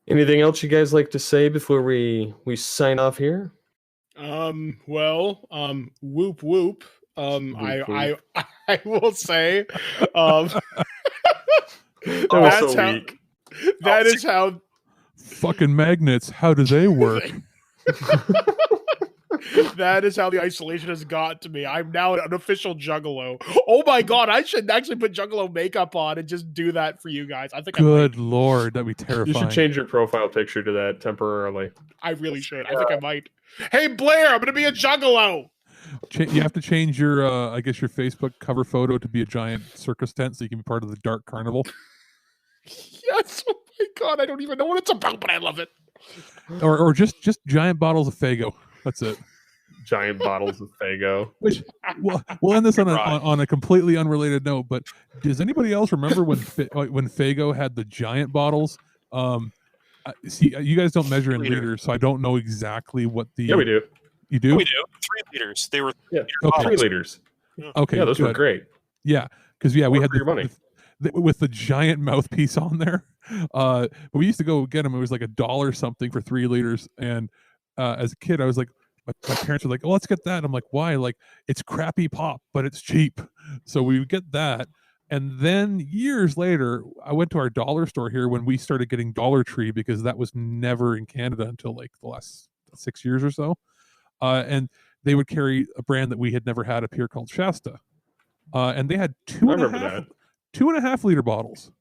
anything else you guys like to say before we sign off here?
Whoop whoop. I will say,
that's so weak.
That is how
fucking magnets. How do they work?
That is how the isolation has got to me. I'm now an official Juggalo. Oh my god, I should actually put Juggalo makeup on and just do that for you guys. I think.
Good lord, that'd be terrifying.
You should change your profile picture to that temporarily.
I really should. I think I might. Hey Blair, I'm gonna be a Juggalo.
You have to change your, I guess, your Facebook cover photo to be a giant circus tent so you can be part of the Dark Carnival.
Yes. Oh my god, I don't even know what it's about, but I love it.
Or just giant bottles of Faygo. That's it.
Giant bottles of Faygo.
Which we'll end this on a completely unrelated note. But does anybody else remember when Faygo had the giant bottles? See, you guys don't measure in liters, so I don't know exactly what the.
Yeah, we do.
You do?
We do. 3 liters. They were
3 liters.
Okay,
yeah, those
good.
were great.
Yeah, because we had
your money.
with the giant mouthpiece on there. But we used to go get them. It was like $1 something for 3 liters. And as a kid, I was like, my parents were like, "Oh, let's get that." And I'm like, "Why?" Like, it's crappy pop, but it's cheap. So we would get that. And then years later, I went to our dollar store here when we started getting Dollar Tree, because that was never in Canada until like the last 6 years or so. And they would carry a brand that we had never had up here called Shasta. And they had 2.5 liter bottles.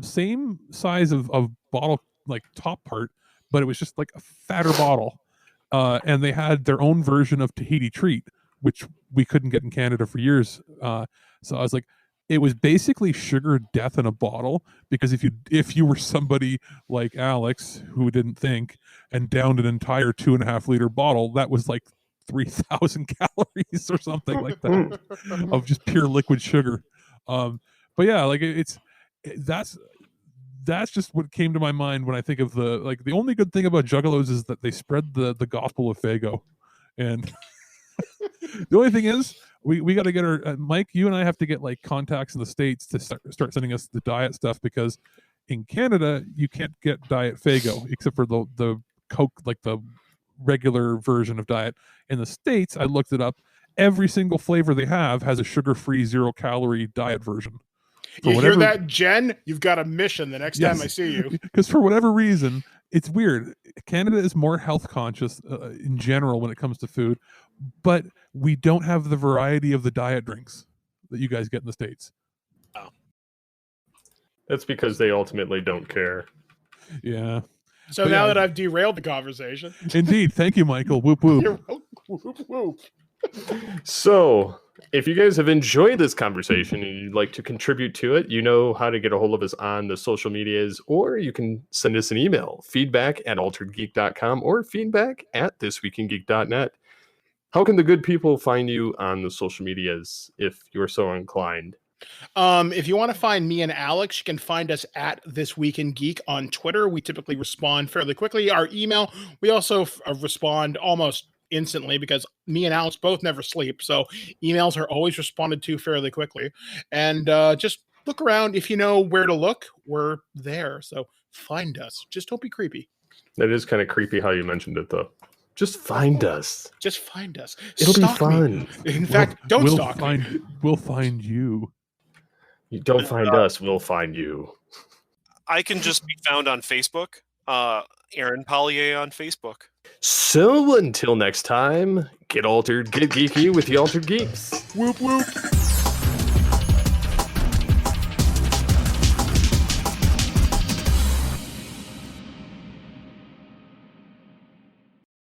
Same size of bottle, like top part, but it was just like a fatter bottle. And they had their own version of Tahiti Treat, which we couldn't get in Canada for years. So I was like, it was basically sugar death in a bottle, because if you were somebody like Alex who didn't think and downed an entire 2.5 liter bottle, that was like 3,000 calories or something like that of just pure liquid sugar. But yeah, like that's just what came to my mind when I think of the only good thing about Juggalos is that they spread the gospel of Faygo. And the only thing is, we got to get our Mike, you and I have to get like contacts in the States to start sending us the diet stuff, because in Canada you can't get diet Faygo except for the Coke, like the regular version of diet. In the States, I looked it up, every single flavor they have has a sugar-free 0-calorie diet version.
You hear that, Jen? You've got a mission the next time I see you.
Because for whatever reason, it's weird. Canada is more health conscious in general when it comes to food, but we don't have the variety of the diet drinks that you guys get in the States.
Oh.
That's because they ultimately don't care.
Yeah.
So now that I've derailed the conversation.
Indeed. Thank you, Michael. Whoop, whoop.
Whoop, whoop.
So, if you guys have enjoyed this conversation and you'd like to contribute to it, you know how to get a hold of us on the social medias, or you can send us an email, feedback@alteredgeek.com or feedback@thisweekingeek.net. How can the good people find you on the social medias if you're so inclined?
If you want to find me and Alex, you can find us at This Week in Geek on Twitter. We typically respond fairly quickly. Our email, we also respond almost instantly, because me and Alex both never sleep, so emails are always responded to fairly quickly. And just look around. If you know where to look, we're there, so find us. Just don't be creepy.
That is kind of creepy how you mentioned it, though. Just find us.
Just find us.
It'll be fun.
In fact, don't stalk me.
We'll find you.
You don't find us, we'll find you.
I can just be found on Facebook. Aaron Pollier on Facebook.
So until next time, get altered, get geeky with the Altered Geeks.
Whoop whoop.